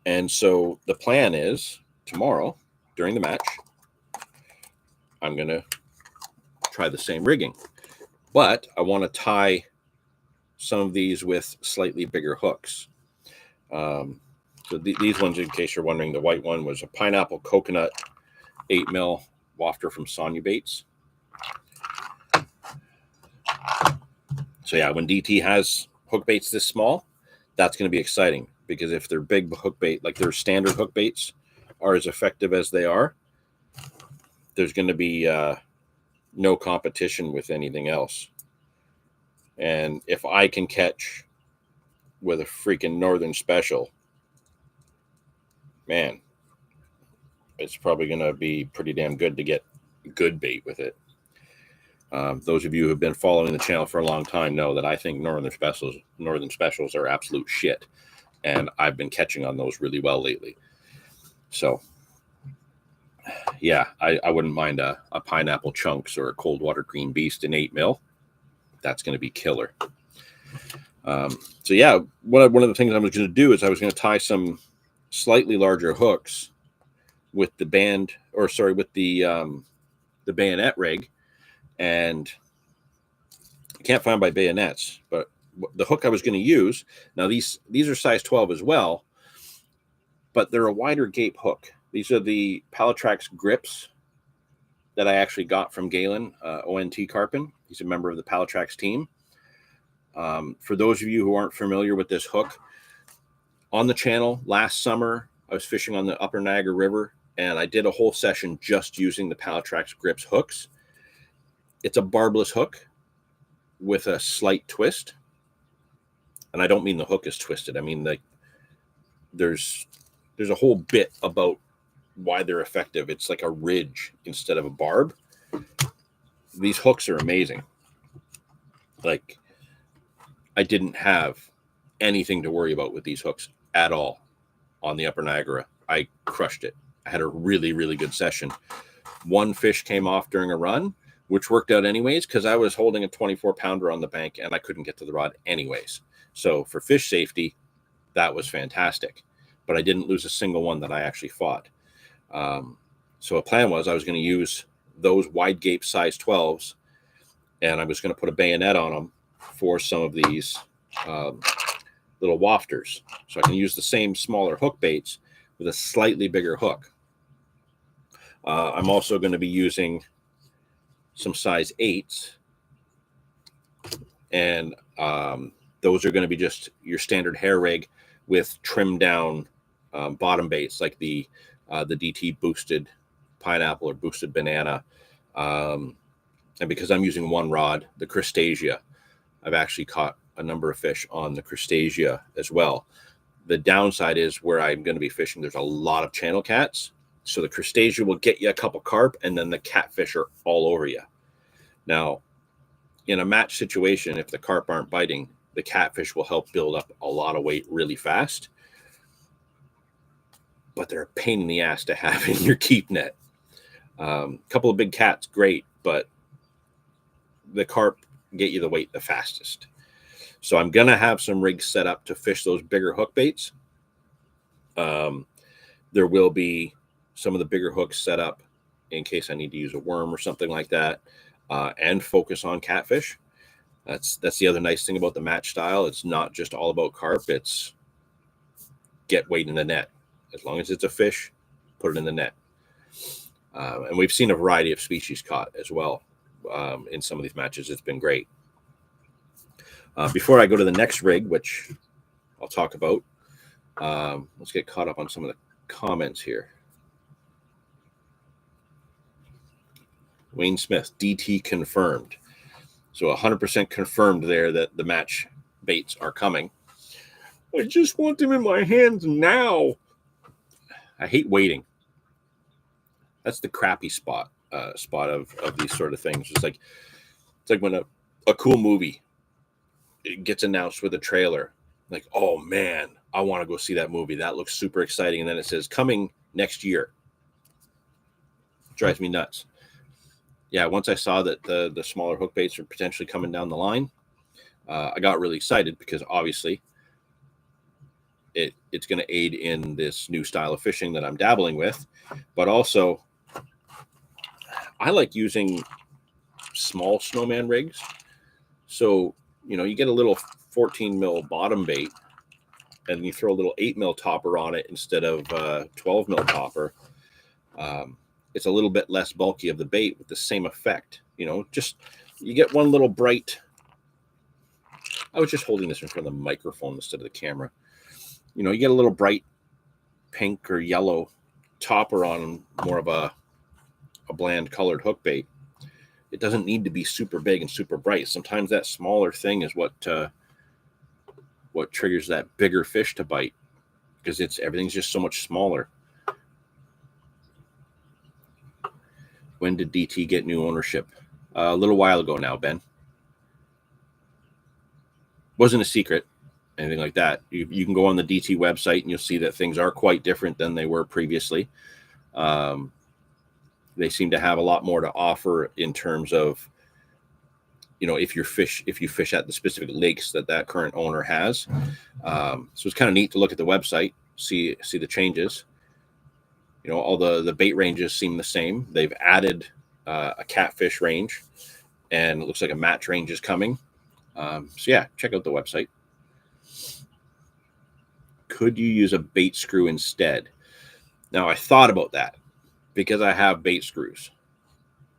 And so the plan is tomorrow during the match, I'm going to try the same rigging, but I want to tie some of these with slightly bigger hooks. So these ones, in case you're wondering, the white one was a pineapple coconut 8mm wafter from Sonya Baits. So yeah, when DT has hook baits this small, that's going to be exciting, because if their big hook bait, like their standard hook baits, are as effective as they are, there's going to be no competition with anything else. And if I can catch with a freaking Northern Special, man, it's probably going to be pretty damn good to get good bait with it. Those of you who have been following the channel for a long time know that I think Northern Specials are absolute shit, and I've been catching on those really well lately. So yeah, I wouldn't mind a pineapple chunks or a cold water green beast in 8mm. That's going to be killer. So yeah, one of the things I was going to do is I was going to tie some slightly larger hooks with the bayonet rig, and I can't find my bayonets, but the hook I was going to use, now these are size 12 as well, but they're a wider gape hook. These are the Palatrax grips that I actually got from Galen, ONT Carpin. He's a member of the Palatrax team. For those of you who aren't familiar with this hook, on the channel last summer, I was fishing on the Upper Niagara River, and I did a whole session just using the Palatrax grips hooks. It's a barbless hook with a slight twist. And I don't mean the hook is twisted. I mean, like, there's a whole bit about why they're effective. It's like a ridge instead of a barb. These hooks are amazing. Like, I didn't have anything to worry about with these hooks at all on the Upper Niagara. I crushed it. I had a really, really good session. One fish came off during a run, which worked out anyways, because I was holding a 24-pounder on the bank and I couldn't get to the rod anyways. So for fish safety, that was fantastic. But I didn't lose a single one that I actually fought. So a plan was I was going to use those wide gape size 12s, and I was going to put a bayonet on them for some of these little wafters. So I can use the same smaller hook baits with a slightly bigger hook. I'm also going to be using some size 8s, and those are going to be just your standard hair rig with trimmed down bottom baits, like the DT boosted pineapple or boosted banana. And because I'm using one rod, the Crustasia, I've actually caught a number of fish on the Crustasia as well. The downside is where I'm going to be fishing, there's a lot of channel cats. So the Crustasia will get you a couple carp, and then the catfish are all over you. Now, in a match situation, if the carp aren't biting, the catfish will help build up a lot of weight really fast. But they're a pain in the ass to have in your keep net. A couple of big cats, great, but the carp get you the weight the fastest. So I'm going to have some rigs set up to fish those bigger hook baits. There will be some of the bigger hooks set up in case I need to use a worm or something like that, and focus on catfish. That's the other nice thing about the match style. It's not just all about carp. It's get weight in the net. As long as it's a fish, put it in the net. And we've seen a variety of species caught as well in some of these matches. It's been great. Before I go to the next rig, which I'll talk about, let's get caught up on some of the comments here. Wayne Smith, DT confirmed. So 100% confirmed there that the match baits are coming. I just want them in my hands now. I hate waiting. That's the crappy spot of these sort of things. It's like when a cool movie, it gets announced with a trailer. Like, oh man, I want to go see that movie. That looks super exciting. And then it says coming next year. It drives me nuts. Yeah, once I saw that the smaller hook baits are potentially coming down the line, I got really excited because obviously it's going to aid in this new style of fishing that I'm dabbling with. But also, I like using small snowman rigs. So, you get a little 14 mil bottom bait and you throw a little 8 mil topper on it instead of 12 mil topper. It's a little bit less bulky of the bait with the same effect. Just you get one little bright. I was just holding this in front of the microphone instead of the camera. You get a little bright pink or yellow topper on more of a bland colored hook bait. It doesn't need to be super big and super bright. Sometimes that smaller thing is what triggers that bigger fish to bite, because everything's just so much smaller. When did DT get new ownership? A little while ago now, Ben. Wasn't a secret, anything like that. You can go on the DT website and you'll see that things are quite different than they were previously. They seem to have a lot more to offer in terms of, if you fish at the specific lakes that current owner has. So it's kind of neat to look at the website, see the changes. All the bait ranges seem the same. They've added a catfish range, and it looks like a match range is coming. So yeah, check out the website. Could you use a bait screw instead? Now, I thought about that because I have bait screws,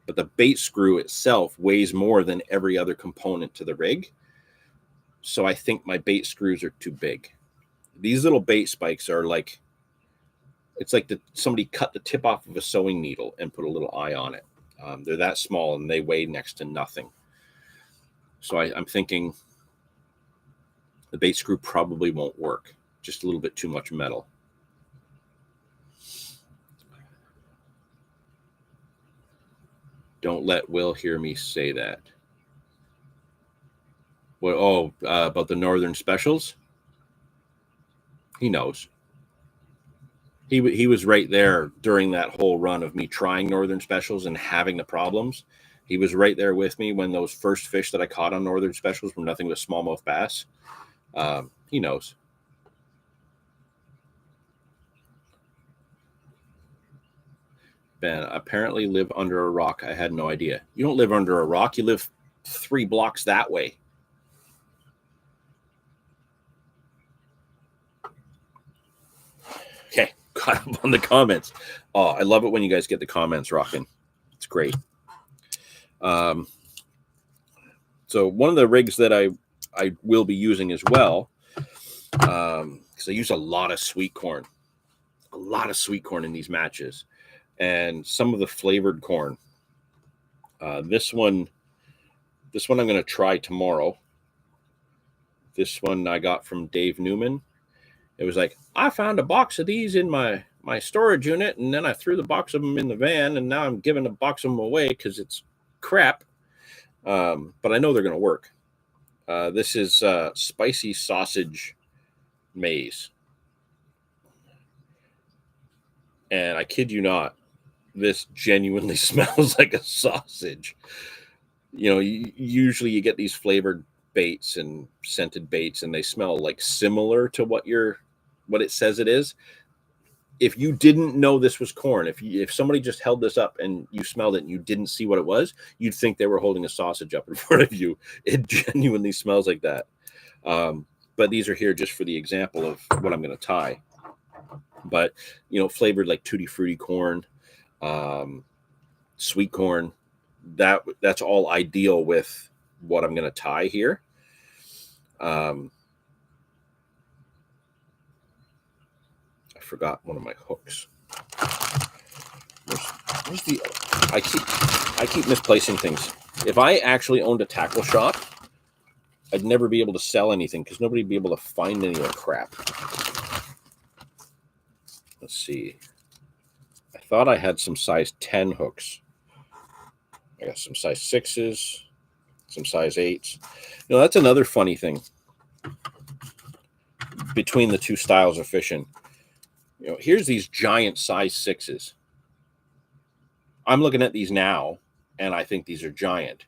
but the bait screw itself weighs more than every other component to the rig. So I think my bait screws are too big. These little bait spikes are like, it's like somebody cut the tip off of a sewing needle and put a little eye on it. They're that small and they weigh next to nothing. So I'm thinking the bait screw probably won't work. Just a little bit too much metal. Don't let Will hear me say that. Well, about the Northern Specials? He knows. He was right there during that whole run of me trying Northern Specials and having the problems. He was right there with me when those first fish that I caught on Northern Specials were nothing but smallmouth bass. He knows. Ben, apparently live under a rock. I had no idea. You don't live under a rock. You live 3 blocks that way. Okay, caught up on the comments. Oh, I love it when you guys get the comments rocking. It's great. So one of the rigs that I will be using as well, because I use a lot of sweet corn in these matches, and some of the flavored corn. This one I'm going to try tomorrow. This one I got from Dave Newman. It was like, I found a box of these in my storage unit, and then I threw the box of them in the van, and now I'm giving a box of them away because it's crap. But I know they're going to work. This is spicy sausage maize. And I kid you not, this genuinely smells like a sausage. Usually you get these flavored baits and scented baits, and they smell like similar to what it says it is. if you didn't know this was corn, if somebody just held this up and you smelled it and you didn't see what it was, you'd think they were holding a sausage up in front of you. It genuinely smells like that. But these are here just for the example of what I'm going to tie. But, you know, flavored like tutti frutti corn, sweet corn, that's all ideal with what I'm going to tie here. I forgot one of my hooks. Where's the? I keep misplacing things. If I actually owned a tackle shop, I'd never be able to sell anything because nobody'd be able to find any of the crap. Let's see. I thought I had some size 10 hooks. I got some size 6s, some size 8s. You know, that's another funny thing between the two styles of fishing. You know, here's these giant size 6s. I'm looking at these now, and I think these are giant.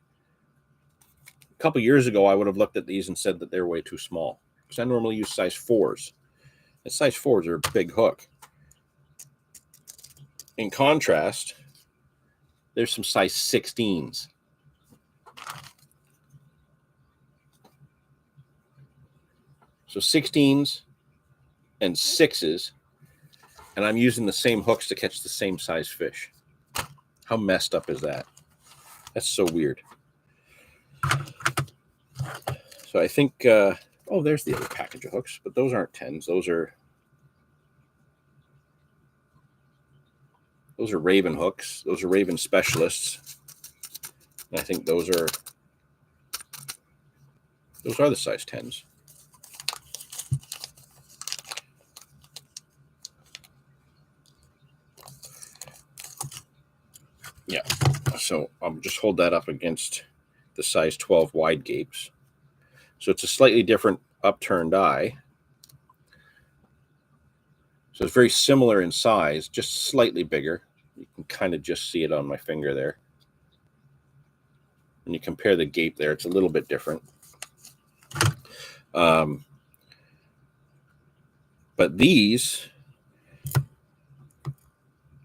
A couple years ago, I would have looked at these and said that they're way too small because I normally use size 4s. And size 4s are a big hook. In contrast, there's some size 16s. So 16s and 6s, and I'm using the same hooks to catch the same size fish. How messed up is that? That's so weird. So I think, oh, there's the other package of hooks, but those aren't 10s. Those are Raven hooks. Those are Raven specialists. And I think those are the size 10s. Yeah. So I'll just hold that up against the size 12 wide gapes. So it's a slightly different upturned eye. So it's very similar in size, just slightly bigger. You can kind of just see it on my finger there. When you compare the gape there, it's a little bit different. But these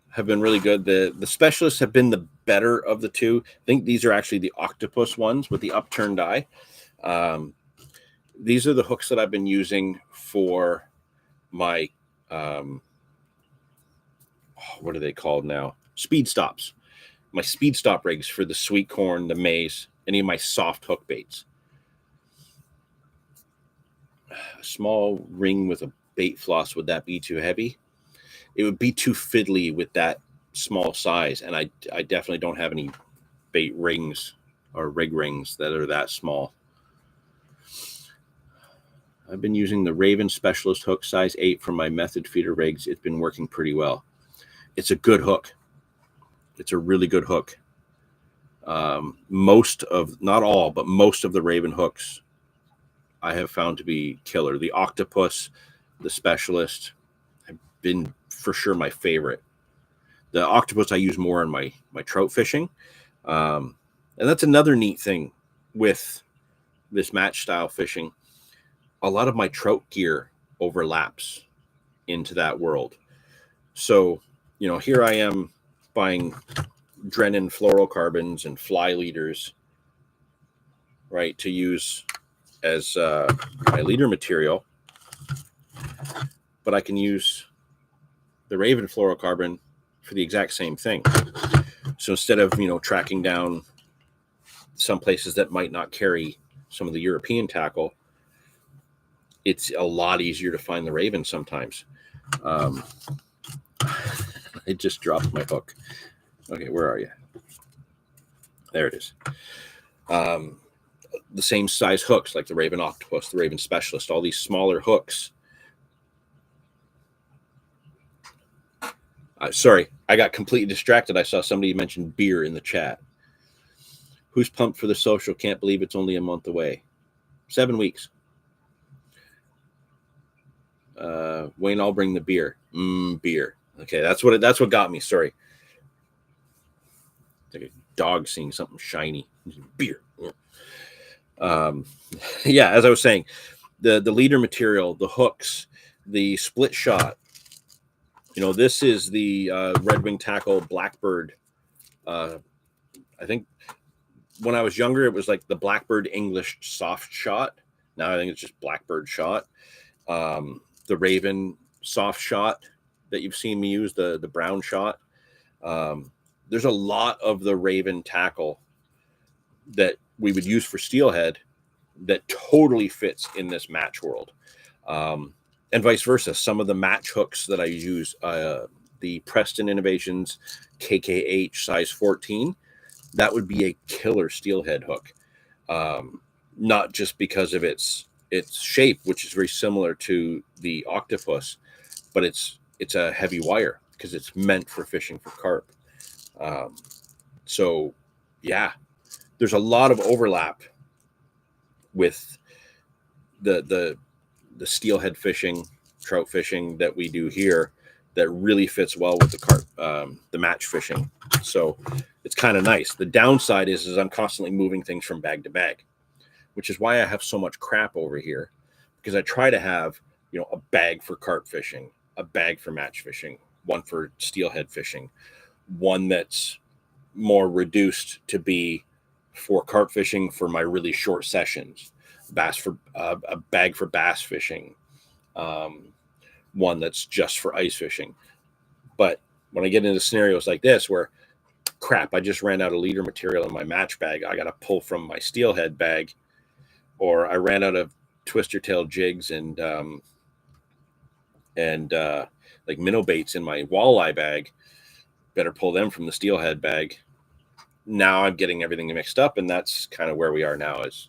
have been really good. The specialists have been the better of the two. I think these are actually the octopus ones with the upturned eye. These are the hooks that I've been using for my what are they called now? Speed stops. My speed stop rigs for the sweet corn, the maize, any of my soft hook baits. A small ring with a bait floss, would that be too heavy? It would be too fiddly with that small size, and I definitely don't have any bait rings or rig rings that are that small. I've been using the Raven Specialist hook size 8 for my method feeder rigs. It's been working pretty well. It's a good hook. It's a really good hook. Most of, not all, but most of the Raven hooks I have found to be killer. The Octopus, the Specialist have been for sure my favorite. The Octopus I use more in my trout fishing. And that's another neat thing with this match style fishing. A lot of my trout gear overlaps into that world. So, you know, here I am buying Drennan fluorocarbons and fly leaders, right, to use as my leader material. But I can use the Raven fluorocarbon for the exact same thing. So instead of, you know, tracking down some places that might not carry some of the European tackle, it's a lot easier to find the Raven sometimes. I just dropped my hook. Okay, where are you? There it is. The same size hooks like the Raven Octopus, the Raven Specialist, all these smaller hooks. Sorry, I got completely distracted. I saw somebody mention beer in the chat. Who's pumped for the social? Can't believe it's only a month away. 7 weeks. Wayne, I'll bring the beer. Beer. Okay, that's what got me. Sorry. It's like a dog seeing something shiny. Beer. Yeah, as I was saying, the leader material, the hooks, the split shot, This is the Red Wing Tackle Blackbird. I think when I was younger, it was like the Blackbird English soft shot. Now I think it's just Blackbird shot. The Raven soft shot that you've seen me use, the brown shot. There's a lot of the Raven tackle that we would use for steelhead that totally fits in this match world. And vice versa. Some of the match hooks that I use, the Preston Innovations KKH size 14, that would be a killer steelhead hook. Not just because of its shape, which is very similar to the octopus, but it's a heavy wire because it's meant for fishing for carp. So yeah, there's a lot of overlap with the steelhead fishing, trout fishing that we do here that really fits well with the carp, the match fishing. So it's kind of nice. The downside is I'm constantly moving things from bag to bag, which is why I have so much crap over here, because I try to have, a bag for carp fishing, a bag for match fishing, one for steelhead fishing, one that's more reduced to be for carp fishing for my really short sessions, bass for a bag for bass fishing, one that's just for ice fishing. But when I get into scenarios like this where, crap, I just ran out of leader material in my match bag, I got to pull from my steelhead bag, or I ran out of twister tail jigs and like minnow baits in my walleye bag, better pull them from the steelhead bag. Now I'm getting everything mixed up, and that's kind of where we are now. Is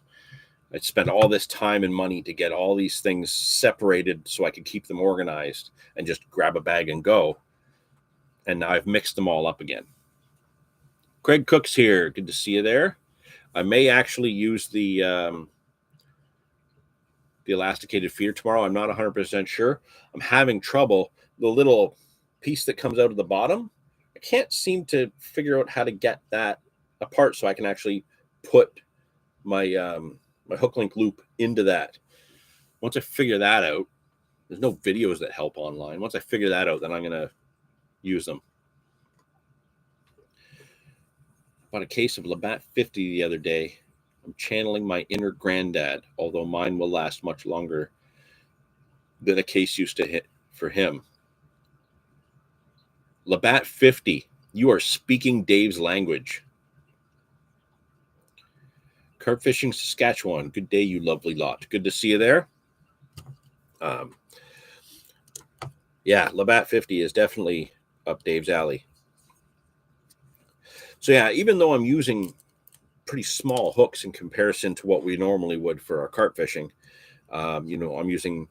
I spent all this time and money to get all these things separated so I could keep them organized and just grab a bag and go. And now I've mixed them all up again. Craig Cook's here. Good to see you there. I may actually use the elasticated feeder tomorrow. I'm not 100% sure. I'm having trouble. The little piece that comes out of the bottom, I can't seem to figure out how to get that apart so I can actually put my my hook link loop into that. Once I figure that out, there's no videos that help online. Once I figure that out, then I'm going to use them. Bought a case of Labatt 50 the other day. I'm channeling my inner granddad, although mine will last much longer than a case used to hit for him. Labatt 50, you are speaking Dave's language. Carp fishing, Saskatchewan. Good day, you lovely lot. Good to see you there. Yeah, Labatt 50 is definitely up Dave's alley. So yeah, even though I'm using pretty small hooks in comparison to what we normally would for our carp fishing, I'm using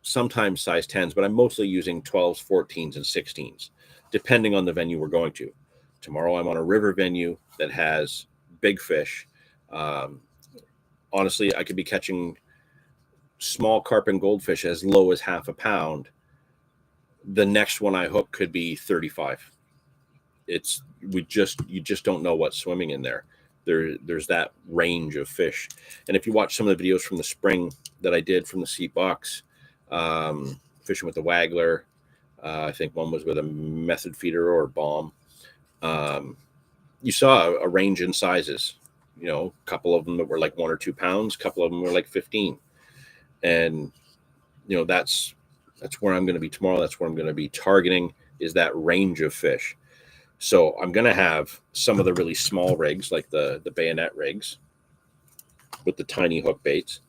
sometimes size 10s, but I'm mostly using 12s, 14s, and 16s, depending on the venue we're going to. Tomorrow I'm on a river venue that has big fish. Honestly, I could be catching small carp and goldfish as low as half a pound. The next one I hook could be 35. You just don't know what's swimming in there. There's that range of fish. And if you watch some of the videos from the spring that I did from the Seat Box, fishing with the Waggler, I think one was with a method feeder or a bomb. You saw a range in sizes, a couple of them that were like 1 or 2 pounds, a couple of them were like 15. And, that's where I'm going to be tomorrow. That's where I'm going to be targeting, is that range of fish. So I'm going to have some of the really small rigs, like the bayonet rigs with the tiny hook baits.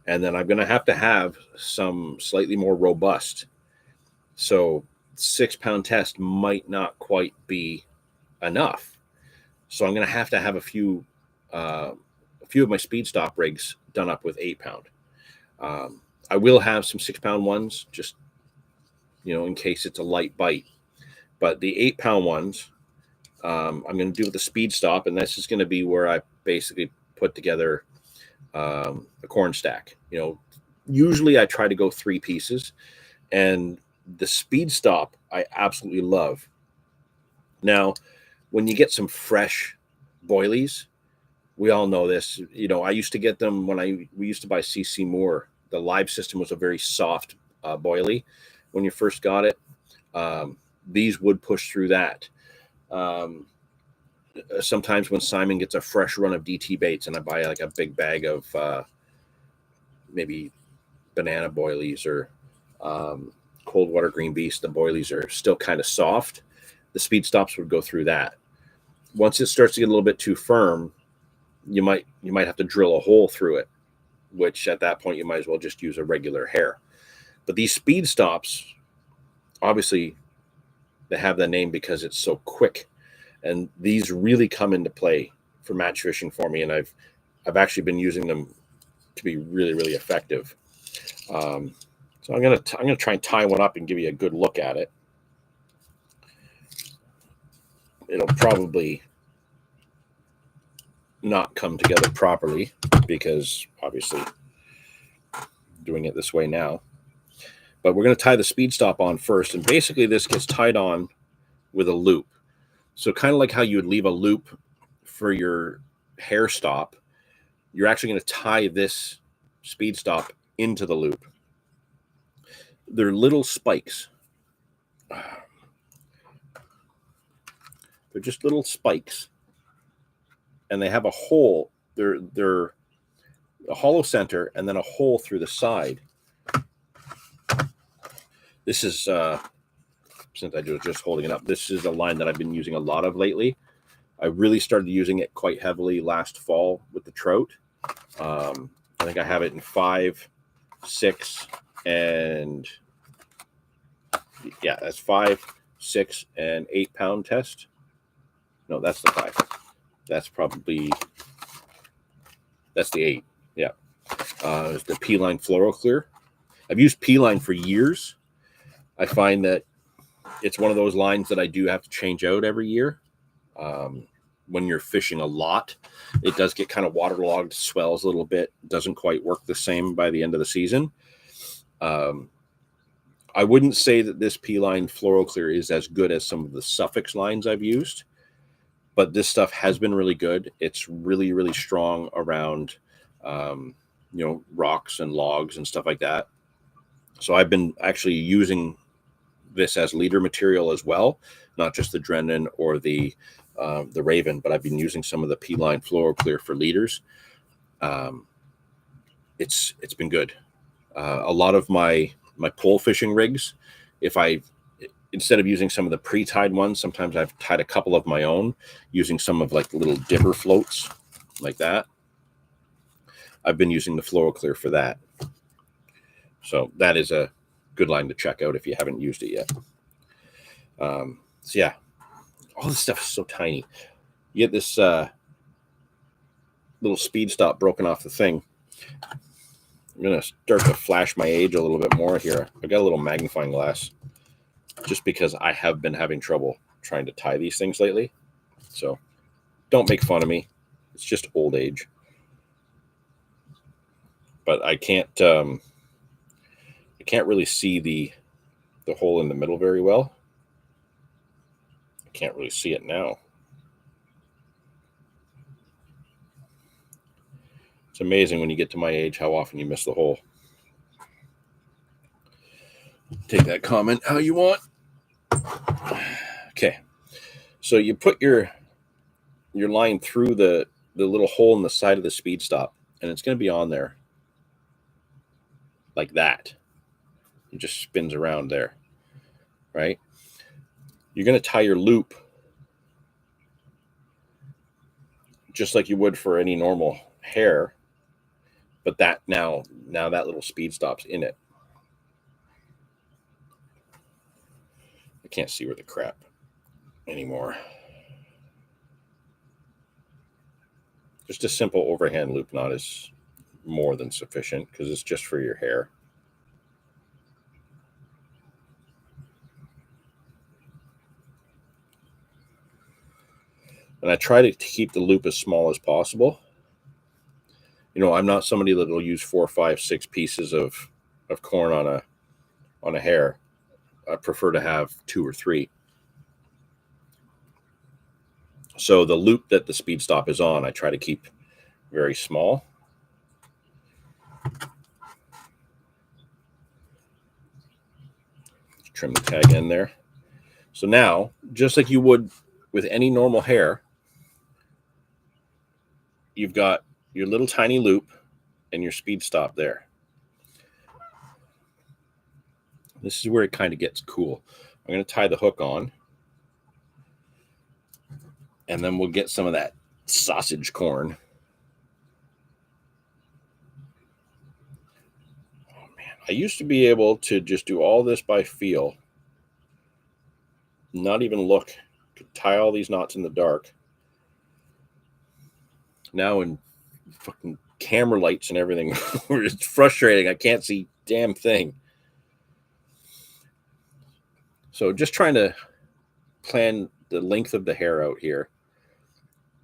And then I'm going to have some slightly more robust. So 6-pound test might not quite be enough. So I'm going to have a few of my speed stop rigs done up with 8-pound. I will have some 6-pound ones, just, in case it's a light bite. But the 8-pound ones, I'm going to do with the speed stop, and this is going to be where I basically put together a corn stack. Usually I try to go 3 pieces, and the speed stop I absolutely love. Now, when you get some fresh boilies, we all know this. I used to get them when we used to buy CC Moore. The live system was a very soft boilie. when you first got it. These would push through that. Sometimes when Simon gets a fresh run of DT baits and I buy like a big bag of maybe banana boilies or cold water green beast, the boilies are still kind of soft. The speed stops would go through that. Once it starts to get a little bit too firm, you might have to drill a hole through it, which at that point you might as well just use a regular hair. But these speed stops, obviously, they have that name because it's so quick, and these really come into play for match fishing for me. And I've actually been using them to be really, really effective. So I'm gonna try and tie one up and give you a good look at it. It'll probably not come together properly because obviously doing it this way now. But we're going to tie the speed stop on first, and basically this gets tied on with a loop. So kind of like how you would leave a loop for your hair stop, you're actually going to tie this speed stop into the loop. They're little spikes. They're just little spikes, and they have a hole. They're a hollow center and then a hole through the side. This is, since I was just holding it up, this is a line that I've been using a lot of lately. I really started using it quite heavily last fall with the trout. I think I have it in 5, 6, and yeah, that's 5, 6, and 8 pound test. No, that's the 5. That's the 8. Yeah. It's the P-Line Fluoro Clear. I've used P-Line for years. I find that it's one of those lines that I do have to change out every year. When you're fishing a lot, it does get kind of waterlogged, swells a little bit, doesn't quite work the same by the end of the season. I wouldn't say that this P-Line Fluoro Clear is as good as some of the Suffix lines I've used, but this stuff has been really good. It's really, really strong around, rocks and logs and stuff like that. So I've been actually using this as leader material as well, not just the Drennan or the Raven, but I've been using some of the P-Line Fluoro Clear for leaders. It's been good. A lot of my pole fishing rigs, instead of using some of the pre-tied ones, sometimes I've tied a couple of my own using some of like the little dipper floats like that. I've been using the Fluoro Clear for that. So that is a good line to check out if you haven't used it yet. So yeah, all this stuff is so tiny. You get this little speed stop broken off the thing. I'm going to start to flash my age a little bit more here. I got a little magnifying glass just because I have been having trouble trying to tie these things lately. So don't make fun of me. It's just old age. But I can't really see the hole in the middle very well. I can't really see it now. It's amazing when you get to my age how often you miss the hole. Take that comment how you want. Okay, so you put your line through the little hole in the side of the speed stop, and it's going to be on there like that. It just spins around there, right? You're going to tie your loop just like you would for any normal hair, but that now that little speed stop's in it. I can't see where the crap anymore. Just a simple overhand loop knot is more than sufficient because it's just for your hair. And I try to keep the loop as small as possible. I'm not somebody that will use 4, 5, 6 pieces of corn on a hair. I prefer to have 2 or 3. So the loop that the speed stop is on, I try to keep very small. trim the tag end there. So now, just like you would with any normal hair, you've got your little tiny loop and your speed stop there. This is where it kind of gets cool. I'm going to tie the hook on, and then we'll get some of that sausage corn. Oh man, I used to be able to just do all this by feel, not even look, could tie all these knots in the dark. Now in fucking camera lights and everything, it's frustrating. I can't see damn thing. So just trying to plan the length of the hair out here.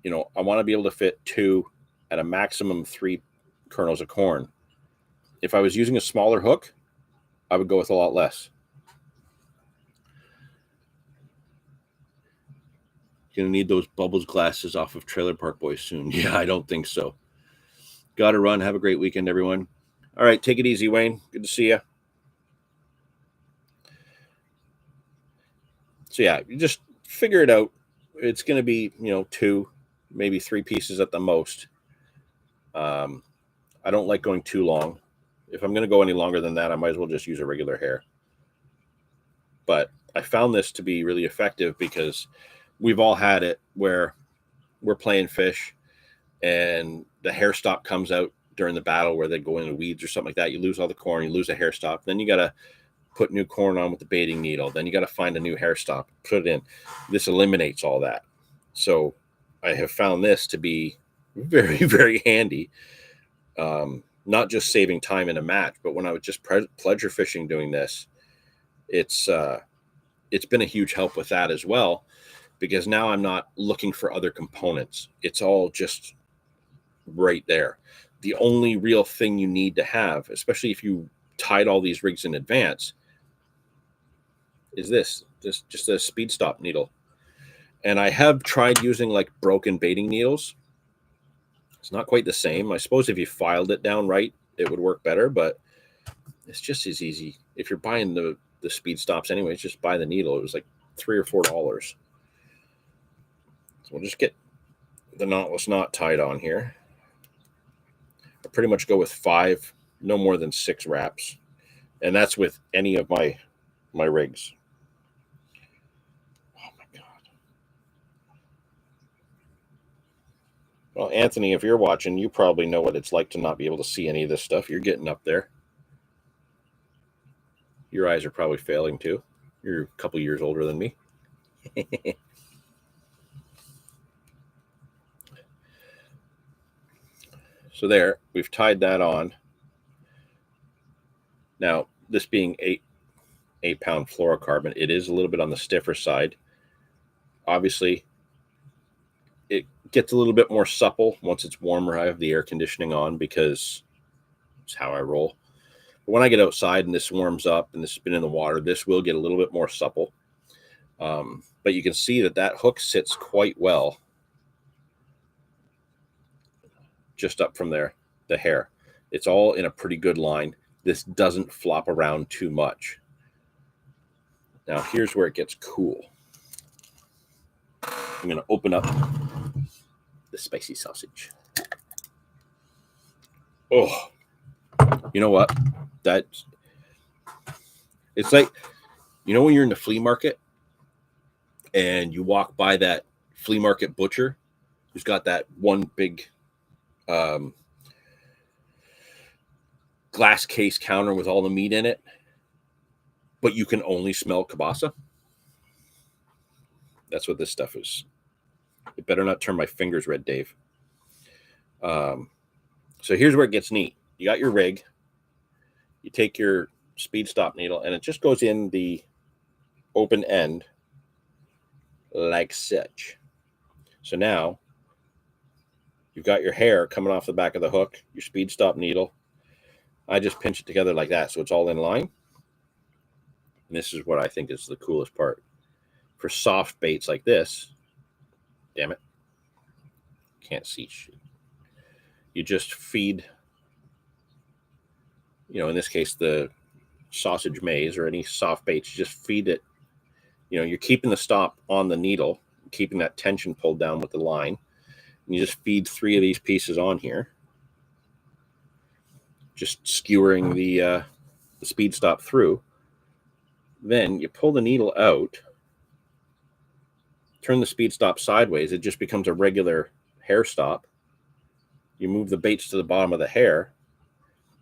You know, I want to be able to fit 2 at a maximum 3 kernels of corn. If I was using a smaller hook, I would go with a lot less. Gonna need those Bubbles glasses off of Trailer Park Boys soon. Yeah, I don't think so. Gotta run. Have a great weekend, everyone. All right, take it easy, Wayne. Good to see you. So yeah, you just figure it out. It's gonna be, 2, maybe 3 pieces at the most. I don't like going too long. If I'm gonna go any longer than that, I might as well just use a regular hair. But I found this to be really effective because we've all had it where we're playing fish and the hair stop comes out during the battle where they go into weeds or something like that. You lose all the corn, you lose a hair stop. Then you got to put new corn on with the baiting needle. Then you got to find a new hair stop, put it in. This eliminates all that. So I have found this to be very, very handy. Not just saving time in a match, but when I was just pleasure fishing doing this, it's been a huge help with that as well. Because now I'm not looking for other components. It's all just right there. The only real thing you need to have, especially if you tied all these rigs in advance, is this just a speed stop needle. And I have tried using like broken baiting needles. It's not quite the same. I suppose if you filed it down right, it would work better, but it's just as easy. If you're buying the speed stops anyways, just buy the needle. It was like $3 or $4. So we'll just get the knotless knot tied on here. I pretty much go with 5, no more than 6 wraps. And that's with any of my rigs. Oh my God. Well, Anthony, if you're watching, you probably know what it's like to not be able to see any of this stuff. You're getting up there. Your eyes are probably failing too. You're a couple years older than me. So there, we've tied that on. Now, this being 8-pound fluorocarbon, it is a little bit on the stiffer side. Obviously, it gets a little bit more supple once it's warmer. I have the air conditioning on because it's how I roll. But when I get outside and this warms up and this has been in the water, this will get a little bit more supple. But you can see that hook sits quite well just up from there, the hair. It's all in a pretty good line. This doesn't flop around too much. Now, here's where it gets cool. I'm going to open up the spicy sausage. Oh, you know what? It's like, when you're in the flea market and you walk by that flea market butcher who's got that one big glass case counter with all the meat in it, but you can only smell kielbasa. That's what this stuff is. It better not turn my fingers red, Dave. So here's where it gets neat. You got your rig. You take your speed stop needle, and it just goes in the open end like such. So now you've got your hair coming off the back of the hook, your speed stop needle. I just pinch it together like that so it's all in line. And this is what I think is the coolest part. For soft baits like this, damn it, can't see shit. You just feed, in this case, the sausage mays or any soft baits, just feed it. You know, you're keeping the stop on the needle, keeping that tension pulled down with the line. And you just feed 3 of these pieces on here, just skewering the speed stop through. Then you pull the needle out, turn the speed stop sideways. It just becomes a regular hair stop. You move the baits to the bottom of the hair.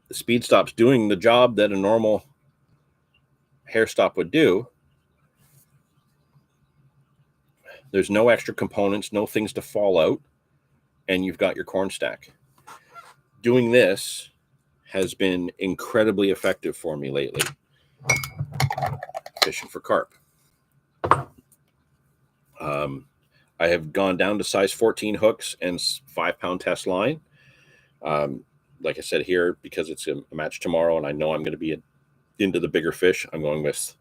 The speed stop's doing the job that a normal hair stop would do. There's no extra components, no things to fall out, and you've got your corn stack. Doing this has been incredibly effective for me lately, fishing for carp. I have gone down to size 14 hooks and 5-pound test line. Like I said here, because it's a match tomorrow and I know I'm going to be into the bigger fish, I'm going with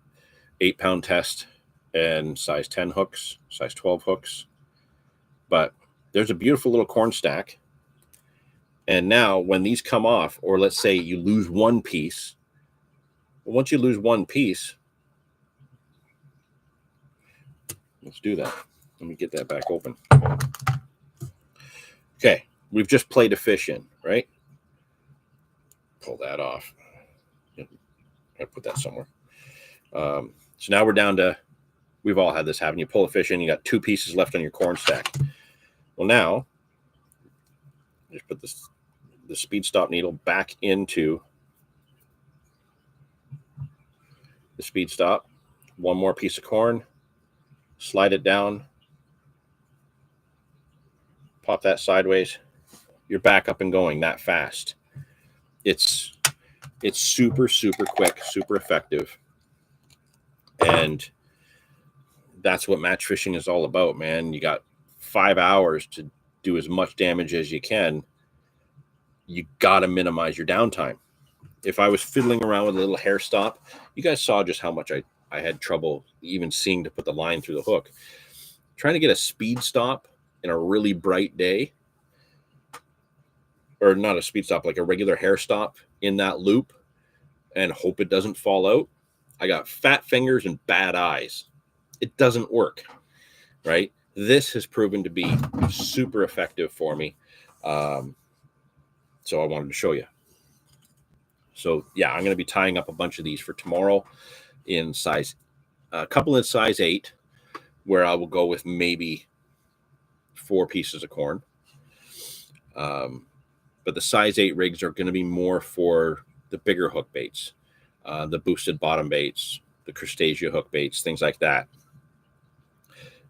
8-pound test and size 10 hooks, size 12 hooks. But there's a beautiful little corn stack. And now when these come off, or let's say you lose one piece, once you lose one piece, let's do that. Let me get that back open. Okay, we've just played a fish in, right? Pull that off. I'll put that somewhere. So now we're down to, we've all had this happen. You pull a fish in, you got 2 pieces left on your corn stack. Well, now, just put the speed stop needle back into the speed stop. One more piece of corn, slide it down, pop that sideways. You're back up and going that fast. It's super, super quick, super effective. And that's what match fishing is all about, man. You got 5 hours to do as much damage as you can. You got to minimize your downtime. If I was fiddling around with a little hair stop, you guys saw just how much I had trouble even seeing to put the line through the hook. Trying to get a speed stop in a really bright day, or not a speed stop, like a regular hair stop in that loop, and hope it doesn't fall out. I got fat fingers and bad eyes. It doesn't work, right? This has proven to be super effective for me. So I wanted to show you. So yeah, I'm going to be tying up a bunch of these for tomorrow in size, a couple in size 8, where I will go with maybe 4 pieces of corn. But the size 8 rigs are going to be more for the bigger hook baits, the boosted bottom baits, the crustacea hook baits, things like that.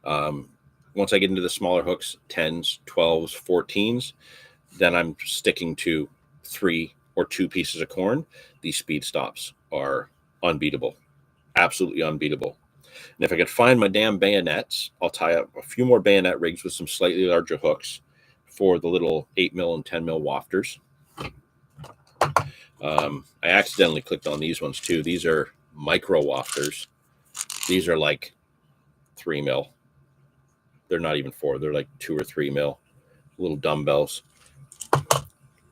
Once I get into the smaller hooks, 10s, 12s, 14s, then I'm sticking to 3 or 2 pieces of corn. These speed stops are unbeatable, absolutely unbeatable. And if I could find my damn bayonets, I'll tie up a few more bayonet rigs with some slightly larger hooks for the little 8mm and 10mm wafters. I accidentally clicked on these ones too. These are micro wafters. These are like 3mm. They're not even 4. They're like 2 or 3mm. Little dumbbells.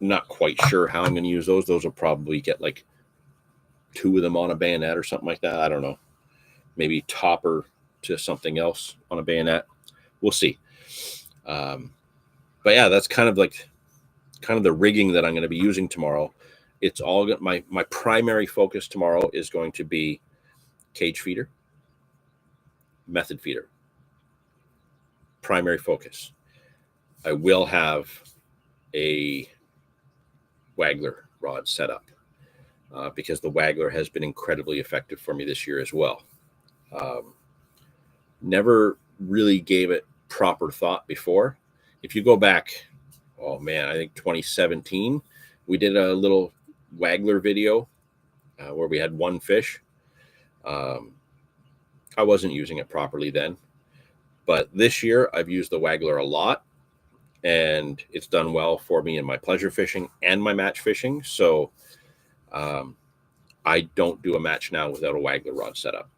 Not quite sure how I'm going to use those. Those will probably get like 2 of them on a bayonet or something like that. I don't know. Maybe topper to something else on a bayonet. We'll see. But yeah, that's kind of the rigging that I'm going to be using tomorrow. It's all my primary focus tomorrow is going to be cage feeder, method feeder. Primary focus. I will have a waggler rod set up because the waggler has been incredibly effective for me this year as well. Never really gave it proper thought before. If you go back, oh man, I think 2017, we did a little waggler video where we had 1 fish. I wasn't using it properly then, but this year I've used the waggler a lot, and it's done well for me in my pleasure fishing and my match fishing. So I don't do a match now without a waggler rod setup.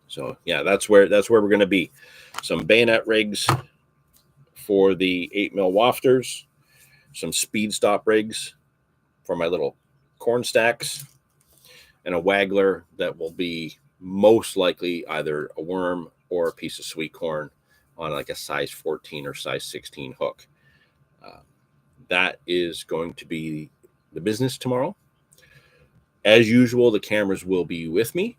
So yeah, that's where we're going to be. Some bayonet rigs for the 8mm wafters, some speed stop rigs for my little corn stacks, and a waggler that will be most likely either a worm or a piece of sweet corn on like a size 14 or size 16 hook. That is going to be the business tomorrow. As usual, the cameras will be with me.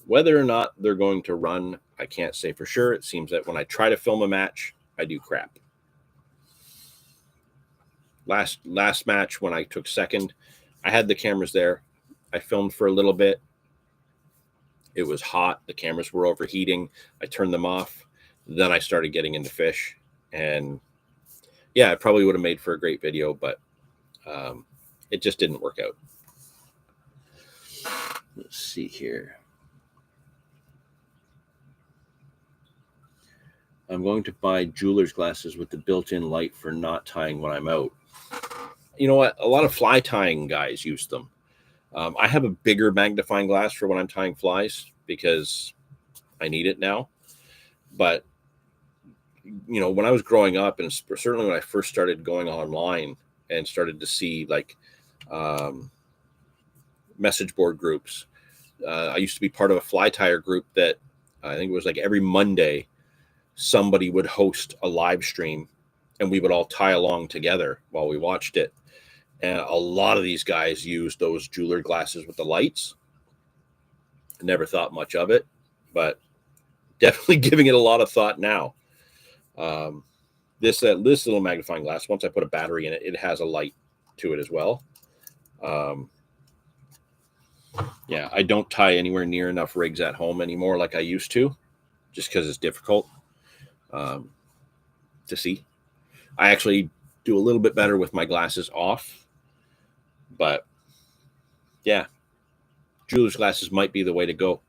Whether or not they're going to run, I can't say for sure. It seems that when I try to film a match, I do crap. Last match when I took second, I had the cameras there. I filmed for a little bit. It was hot. The cameras were overheating. I turned them off. Then I started getting into fish. And yeah, it probably would have made for a great video, but it just didn't work out. Let's see here. I'm going to buy jeweler's glasses with the built-in light for not tying when I'm out. You know what? A lot of fly tying guys use them. I have a bigger magnifying glass for when I'm tying flies because I need it now. But, you know, when I was growing up, and certainly when I first started going online and started to see like message board groups, I used to be part of a fly tyer group that I think it was like every Monday somebody would host a live stream and we would all tie along together while we watched it. And a lot of these guys used those jeweler glasses with the lights. I never thought much of it, but definitely giving it a lot of thought now. This little magnifying glass, once I put a battery in it, it has a light to it as well. Yeah, I don't tie anywhere near enough rigs at home anymore like I used to, just because it's difficult to see. I actually do a little bit better with my glasses off, but yeah, jeweler's glasses might be the way to go.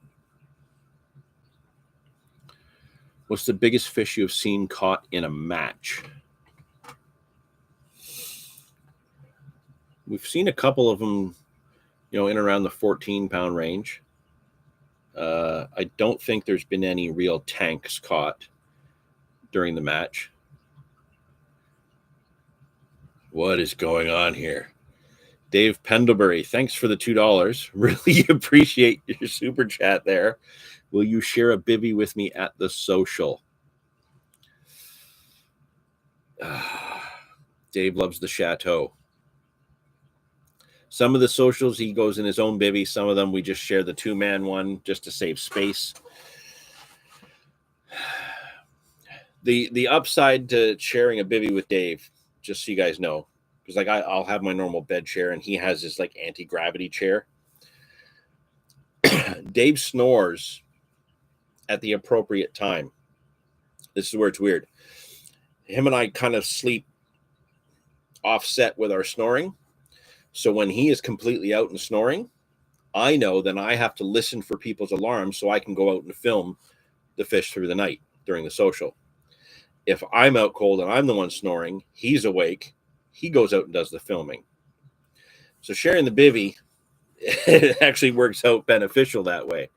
What's the biggest fish you've seen caught in a match? We've seen a couple of them, you know, in around the 14-pound range. I don't think there's been any real tanks caught during the match. What is going on here? Dave Pendlebury, thanks for the $2. Really appreciate your super chat there. Will you share a bivvy with me at the social? Dave loves the chateau. Some of the socials, he goes in his own bivvy. Some of them, we just share the two-man one just to save space. The upside to sharing a bivvy with Dave, just so you guys know, because like I'll have my normal bed chair and he has his like anti-gravity chair. Dave snores at the appropriate time. This is where it's weird. Him and I kind of sleep offset with our snoring. So when he is completely out and snoring, I know then I have to listen for people's alarms so I can go out and film the fish through the night during the social. If I'm out cold and I'm the one snoring, he's awake, he goes out and does the filming. So sharing the bivvy, it actually works out beneficial that way.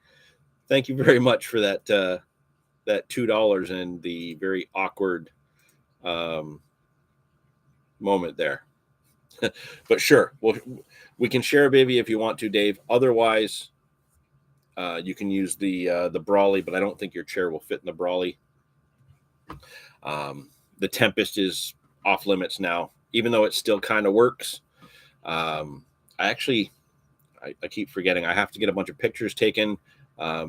Thank you very much for that that $2 and the very awkward moment there. But sure, we can share a bivvy if you want to, Dave. Otherwise, you can use the Brawley, but I don't think your chair will fit in the Brawley. The Tempest is off limits now, even though it still kind of works. I keep forgetting I have to get a bunch of pictures taken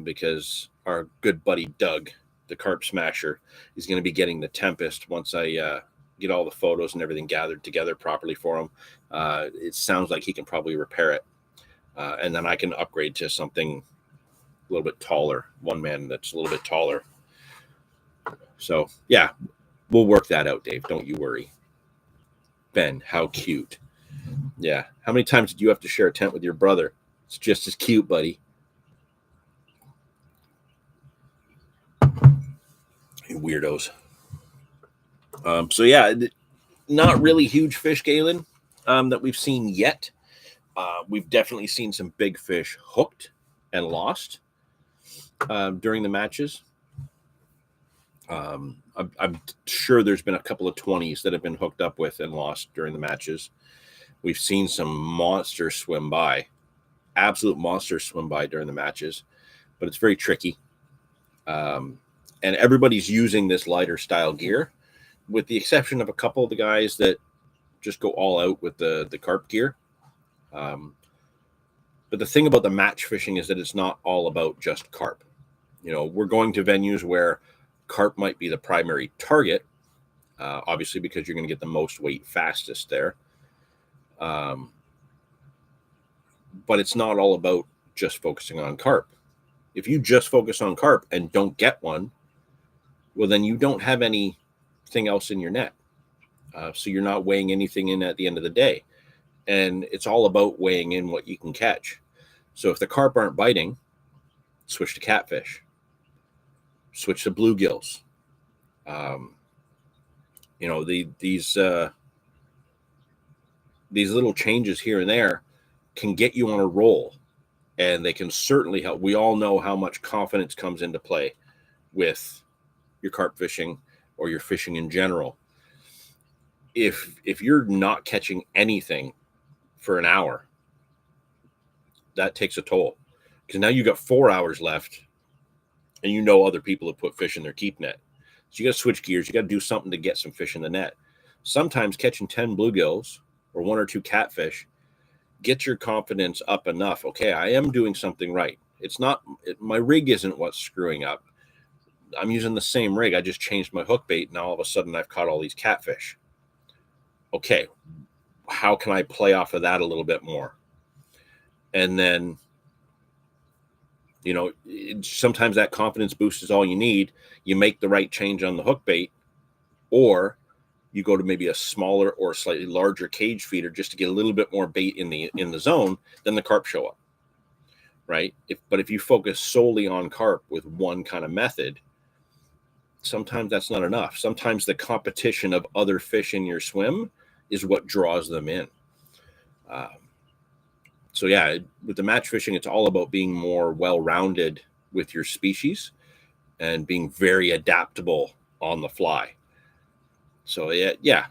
because our good buddy Doug, the Carp Smasher, is going to be getting the Tempest once I get all the photos and everything gathered together properly for him. It sounds like he can probably repair it. And then I can upgrade to something a little bit taller, one man that's a little bit taller. So, yeah, we'll work that out, Dave. Don't you worry. Ben, how cute. Yeah. How many times did you have to share a tent with your brother? It's just as cute, buddy. You weirdos. So, yeah, not really huge fish, Galen, that we've seen yet. We've definitely seen some big fish hooked and lost during the matches. I'm sure there's been a couple of 20s that have been hooked up with and lost during the matches. We've seen some monsters swim by. absolute monsters swim by during the matches, but it's very tricky. And everybody's using this lighter style gear, with the exception of a couple of the guys that just go all out with the carp gear. But the thing about the match fishing is that it's not all about just carp. You know, we're going to venues where carp might be the primary target, obviously because you're going to get the most weight fastest there. But it's not all about just focusing on carp. If you just focus on carp and don't get one, well, then you don't have anything else in your net. So you're not weighing anything in at the end of the day. And it's all about weighing in what you can catch. So if the carp aren't biting, switch to catfish, switch to bluegills. You know, these little changes here and there can get you on a roll, and they can certainly help. We all know how much confidence comes into play with your carp fishing or your fishing in general. If you're not catching anything for an hour, that takes a toll, because now you got 4 hours left, and you know other people have put fish in their keep net. So you got to switch gears. You got to do something to get some fish in the net. Sometimes catching 10 bluegills or 1 or 2 catfish gets your confidence up enough. Okay, I am doing something right. It's not, my rig isn't what's screwing up. I'm using the same rig. I just changed my hook bait. Now all of a sudden I've caught all these catfish. Okay, how can I play off of that a little bit more? And then, you know, sometimes that confidence boost is all you need. You make the right change on the hook bait, or you go to maybe a smaller or slightly larger cage feeder just to get a little bit more bait in the zone. Then the carp show up, right? But if you focus solely on carp with one kind of method, sometimes that's not enough. Sometimes the competition of other fish in your swim is what draws them in. So yeah, with the match fishing, it's all about being more well-rounded with your species and being very adaptable on the fly. So yeah.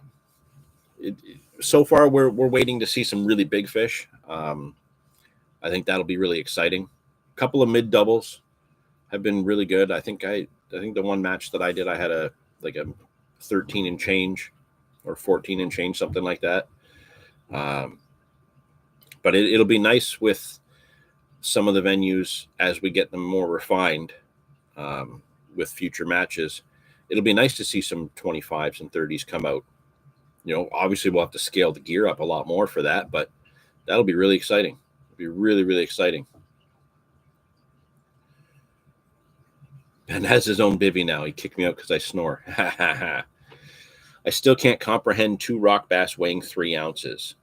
So far we're waiting to see some really big fish. I think that'll be really exciting. A couple of mid doubles have been really good. I think the one match that I did, I had a 13 and change or 14 and change, something like that. But it'll be nice with some of the venues as we get them more refined with future matches. It'll be nice to see some 25s and 30s come out. You know, obviously we'll have to scale the gear up a lot more for that, but that'll be really exciting. It'll be really, really exciting. Ben has his own bivvy now. He kicked me out because I snore. I still can't comprehend 2 rock bass weighing 3 ounces.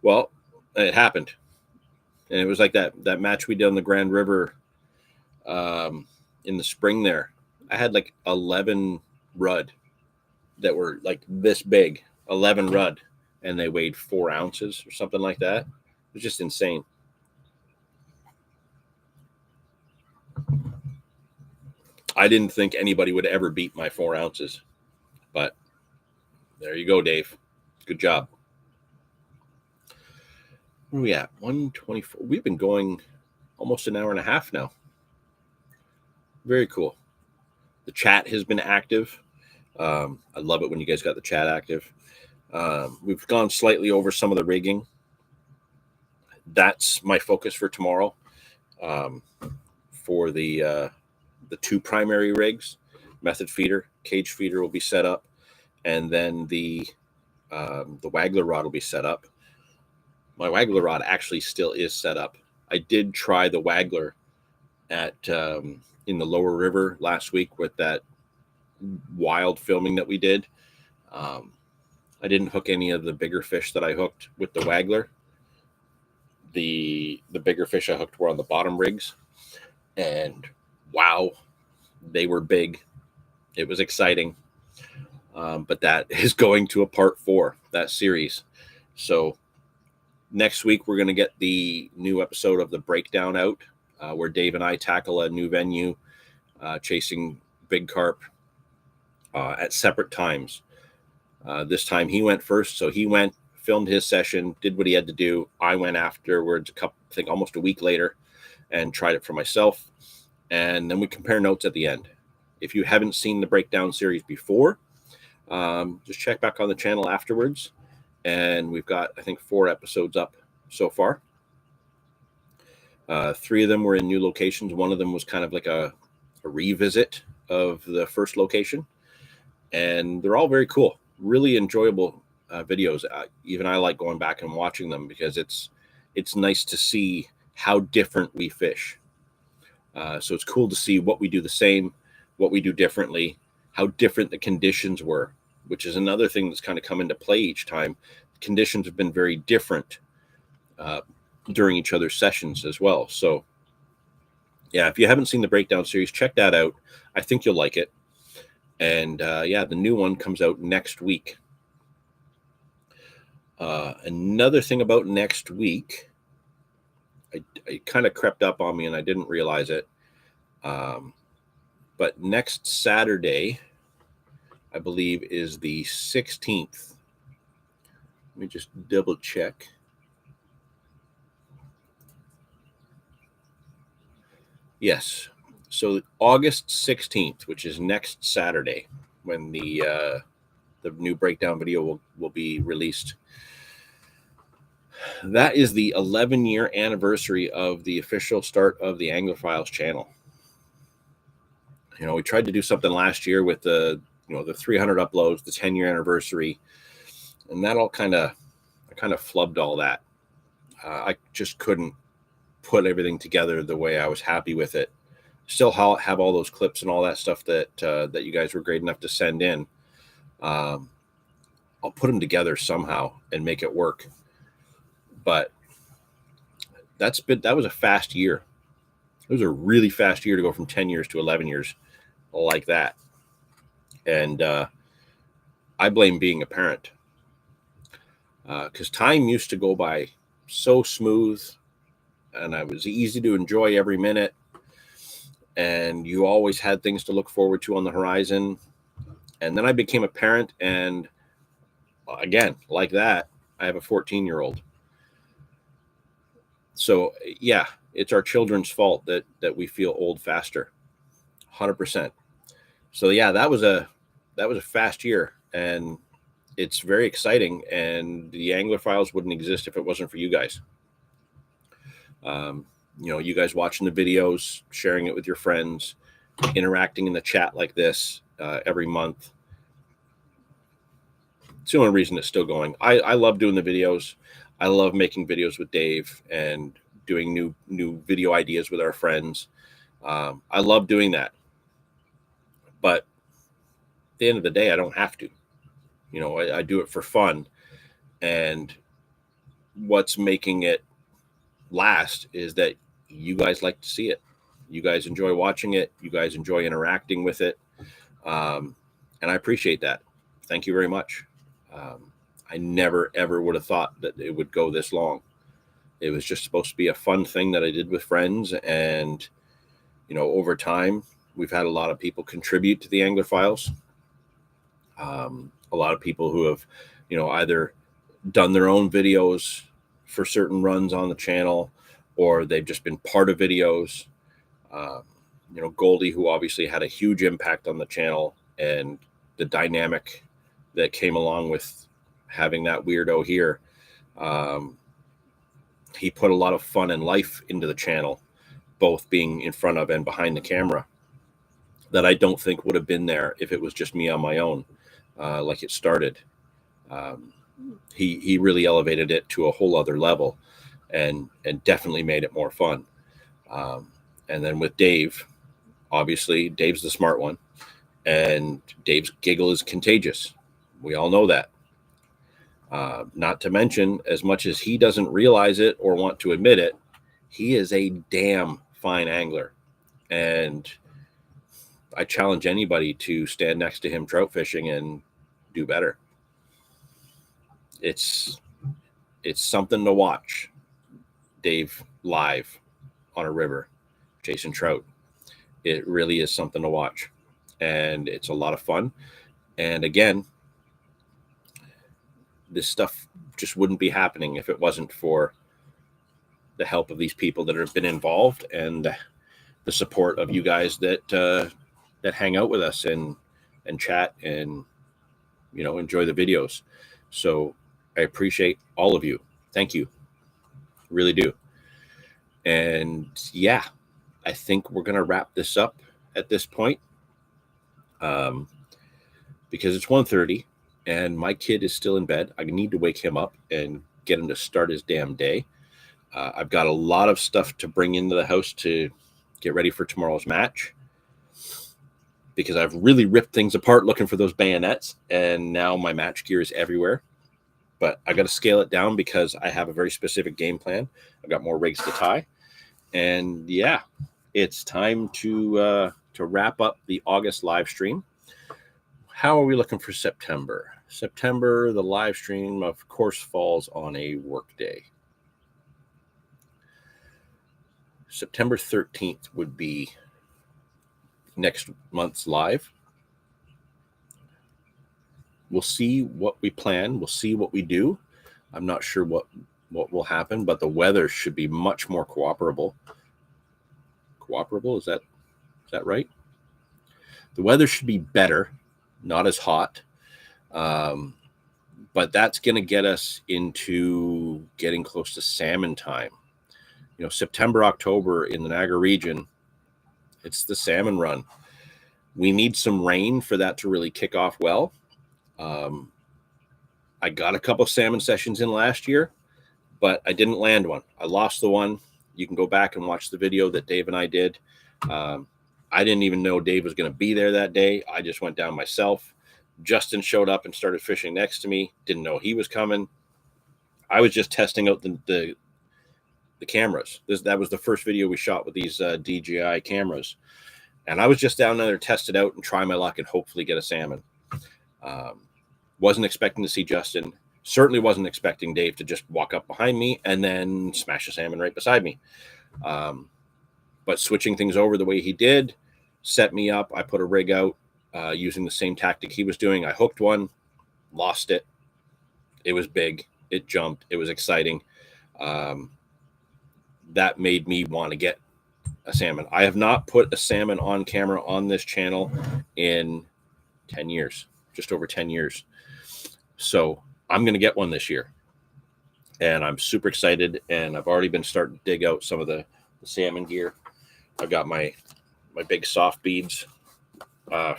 Well, it happened. And it was like that match we did on the Grand River in the spring there. I had like 11 rudd that were like this big, 11 rudd, and they weighed 4 ounces or something like that. It was just insane. I didn't think anybody would ever beat my 4 ounces, but there you go, Dave. Good job. Where are we at? 124. We've been going almost an hour and a half now. Very cool. The chat has been active. I love it when you guys got the chat active. We've gone slightly over some of the rigging. That's my focus for tomorrow. For the 2 primary rigs, method feeder, cage feeder will be set up, and then the waggler rod will be set up. My waggler rod actually still is set up. I did try the waggler at in the lower river last week with that wild filming that we did. I didn't hook any of the bigger fish that I hooked with the waggler. The bigger fish I hooked were on the bottom rigs, and wow, they were big. It was exciting. But that is going to a part 4, that series. So next week, we're going to get the new episode of the breakdown out, where Dave and I tackle a new venue, chasing big carp at separate times. This time he went first. So he went filmed his session, did what he had to do. I went afterwards, I think almost a week later, and tried it for myself. And then we compare notes at the end. If you haven't seen the breakdown series before, just check back on the channel afterwards. And we've got, I think, 4 episodes up so far. 3 of them were in new locations. One of them was kind of like a revisit of the first location. And they're all very cool, really enjoyable videos. Even I like going back and watching them because it's nice to see how different we fish. So it's cool to see what we do the same, what we do differently, how different the conditions were, which is another thing that's kind of come into play each time. Conditions have been very different during each other's sessions as well. So yeah, if you haven't seen the breakdown series, check that out. I think you'll like it. And yeah, the new one comes out next week. Another thing about next week, it kind of crept up on me and I didn't realize it. But next Saturday, I believe, is the 16th. Let me just double check. Yes. So August 16th, which is next Saturday, when the new breakdown video will be released. That is the 11-year anniversary of the official start of the Anglophiles channel. You know, we tried to do something last year with the 300 uploads, the 10-year anniversary, and that all kind of flubbed all that. I just couldn't put everything together the way I was happy with it. Still have all those clips and all that stuff that you guys were great enough to send in. I'll put them together somehow and make it work. But that was a fast year. It was a really fast year to go from 10 years to 11 years like that. And I blame being a parent, because time used to go by so smooth and I was easy to enjoy every minute. And you always had things to look forward to on the horizon. And then I became a parent, and again, like that, I have a 14-year-old. So yeah, it's our children's fault that we feel old faster, 100%. So yeah, that was a fast year, and it's very exciting. And the Anglophiles wouldn't exist if it wasn't for you guys. You guys watching the videos, sharing it with your friends, interacting in the chat like this every month. It's the only reason it's still going. I love doing the videos. I love making videos with Dave and doing new video ideas with our friends. I love doing that. But at the end of the day, I don't have to. I do it for fun. And what's making it last is that you guys like to see it. You guys enjoy watching it. You guys enjoy interacting with it. And I appreciate that. Thank you very much. I never, ever would have thought that it would go this long. It was just supposed to be a fun thing that I did with friends. And, over time, we've had a lot of people contribute to the Anglophiles. A lot of people who have, either done their own videos for certain runs on the channel, or they've just been part of videos. Goldie, who obviously had a huge impact on the channel, and the dynamic that came along with having that weirdo here. He put a lot of fun and life into the channel, both being in front of and behind the camera, that I don't think would have been there if it was just me on my own, like it started. He really elevated it to a whole other level, and definitely made it more fun. And then with Dave, obviously Dave's the smart one, and Dave's giggle is contagious. We all know that. Not to mention, as much as he doesn't realize it or want to admit it, he is a damn fine angler. And I challenge anybody to stand next to him trout fishing and do better. It's something to watch Dave live on a river chasing trout. It really is something to watch, and it's a lot of fun. And again, this stuff just wouldn't be happening if it wasn't for the help of these people that have been involved and the support of you guys that hang out with us and chat and, you know, enjoy the videos. So I appreciate all of you. Thank you. Really do. And yeah, I think we're going to wrap this up at this point. Because it's 1:30 and my kid is still in bed. I need to wake him up and get him to start his damn day. I've got a lot of stuff to bring into the house to get ready for tomorrow's match, because I've really ripped things apart looking for those bayonets, and now my match gear is everywhere. But I got to scale it down because I have a very specific game plan. I've got more rigs to tie. And yeah, it's time to wrap up the August live stream. How are we looking for September? September, the live stream, of course, falls on a work day. September 13th would be next month's live. We'll see what we plan. We'll see what we do. I'm not sure what will happen, but the weather should be much more cooperable. Cooperable, is that right? The weather should be better, not as hot. But that's going to get us into getting close to salmon time. You know, September, October in the Niagara region, it's the salmon run. We need some rain for that to really kick off well. I got a couple salmon sessions in last year, but I didn't land one. I lost the one. You can go back and watch the video that Dave and I did. I didn't even know Dave was going to be there that day. I just went down myself. Justin showed up and started fishing next to me. Didn't know he was coming. I was just testing out the cameras. That was the first video we shot with these DJI cameras. And I was just down there to test it out and try my luck and hopefully get a salmon. Wasn't expecting to see Justin. Certainly wasn't expecting Dave to just walk up behind me and then smash a salmon right beside me. But switching things over the way he did set me up. I put a rig out using the same tactic he was doing. I hooked one, lost it. It was big. It jumped. It was exciting. That made me want to get a salmon. I have not put a salmon on camera on this channel in 10 years, just over 10 years. So I'm going to get one this year. And I'm super excited. And I've already been starting to dig out some of the salmon gear. I've got my big soft beads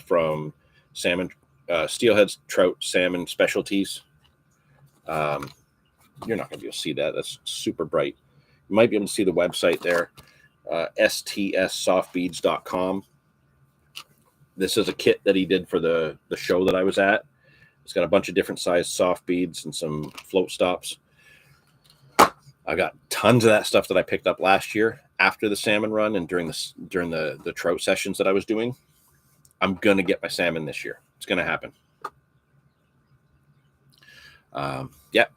from salmon, steelheads, trout, salmon specialties. You're not going to be able to see that. That's super bright. You might be able to see the website there, stssoftbeads.com. This is a kit that he did for the show that I was at. It's got a bunch of different sized soft beads and some float stops. I got tons of that stuff that I picked up last year after the salmon run and during the trout sessions that I was doing. I'm going to get my salmon this year. It's going to happen. Yeah.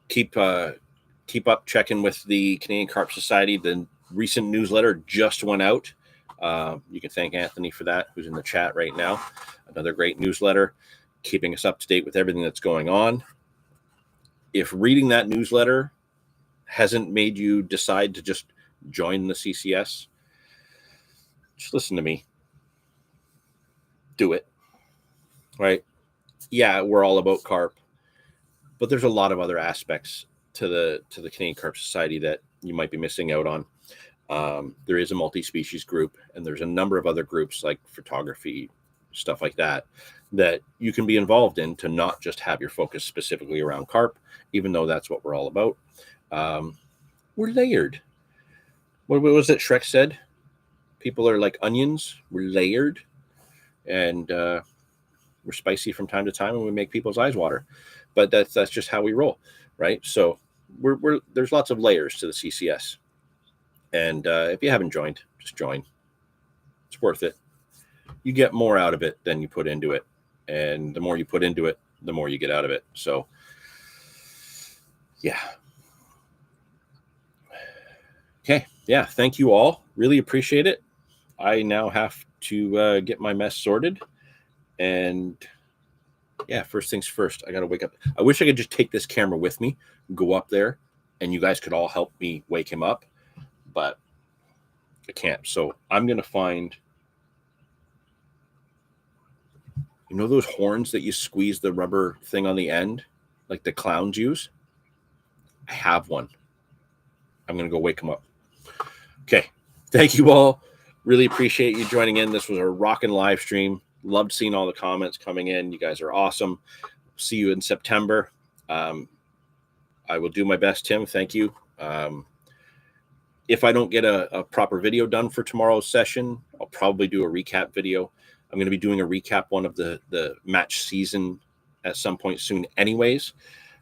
Keep up checking with the Canadian Carp Society. The recent newsletter just went out. You can thank Anthony for that, who's in the chat right now. Another great newsletter, keeping us up to date with everything that's going on. If reading that newsletter hasn't made you decide to just join the CCS, just listen to me. Do it. Right? Yeah, we're all about carp, but there's a lot of other aspects to the Canadian Carp Society that you might be missing out on. There is a multi-species group, and there's a number of other groups like photography, stuff like that you can be involved in to not just have your focus specifically around carp, even though that's what we're all about. We're layered. What was it Shrek said? People are like onions. We're layered, and we're spicy from time to time, and we make people's eyes water. But that's just how we roll, right? So there's lots of layers to the CCS. And if you haven't joined, just join. It's worth it. You get more out of it than you put into it. And the more you put into it, the more you get out of it. So, yeah. Okay. Yeah. Thank you all. Really appreciate it. I now have to get my mess sorted. And Yeah, first things first. I got to wake up. I wish I could just take this camera with me, go up there, and you guys could all help me wake him up, but I can't. So I'm going to find, you know, those horns that you squeeze the rubber thing on the end, like the clowns use? I have one. I'm going to go wake him up. Okay. Thank you all. Really appreciate you joining in. This was a rockin' live stream. Loved seeing all the comments coming in. You guys are awesome. See you in September. I will do my best, Tim. Thank you. If I don't get a proper video done for tomorrow's session, I'll probably do a recap video. I'm going to be doing a recap one of the match season at some point soon anyways.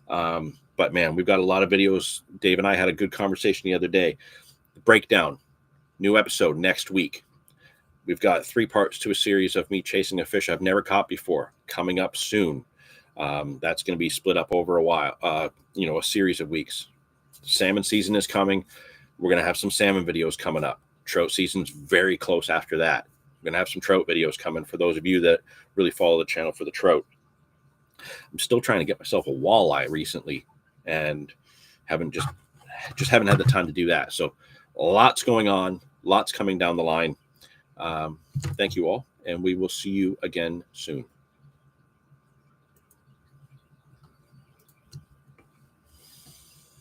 But man, we've got a lot of videos. Dave and I had a good conversation the other day. The breakdown, new episode next week. We've got 3 parts to a series of me chasing a fish I've never caught before coming up soon. That's going to be split up over a while, a series of weeks. Salmon season is coming. We're going to have some salmon videos coming up. Trout season's very close after that. We're going to have some trout videos coming for those of you that really follow the channel for the trout. I'm still trying to get myself a walleye recently and haven't had the time to do that. So lots going on, lots coming down the line. Thank you all, and we will see you again soon.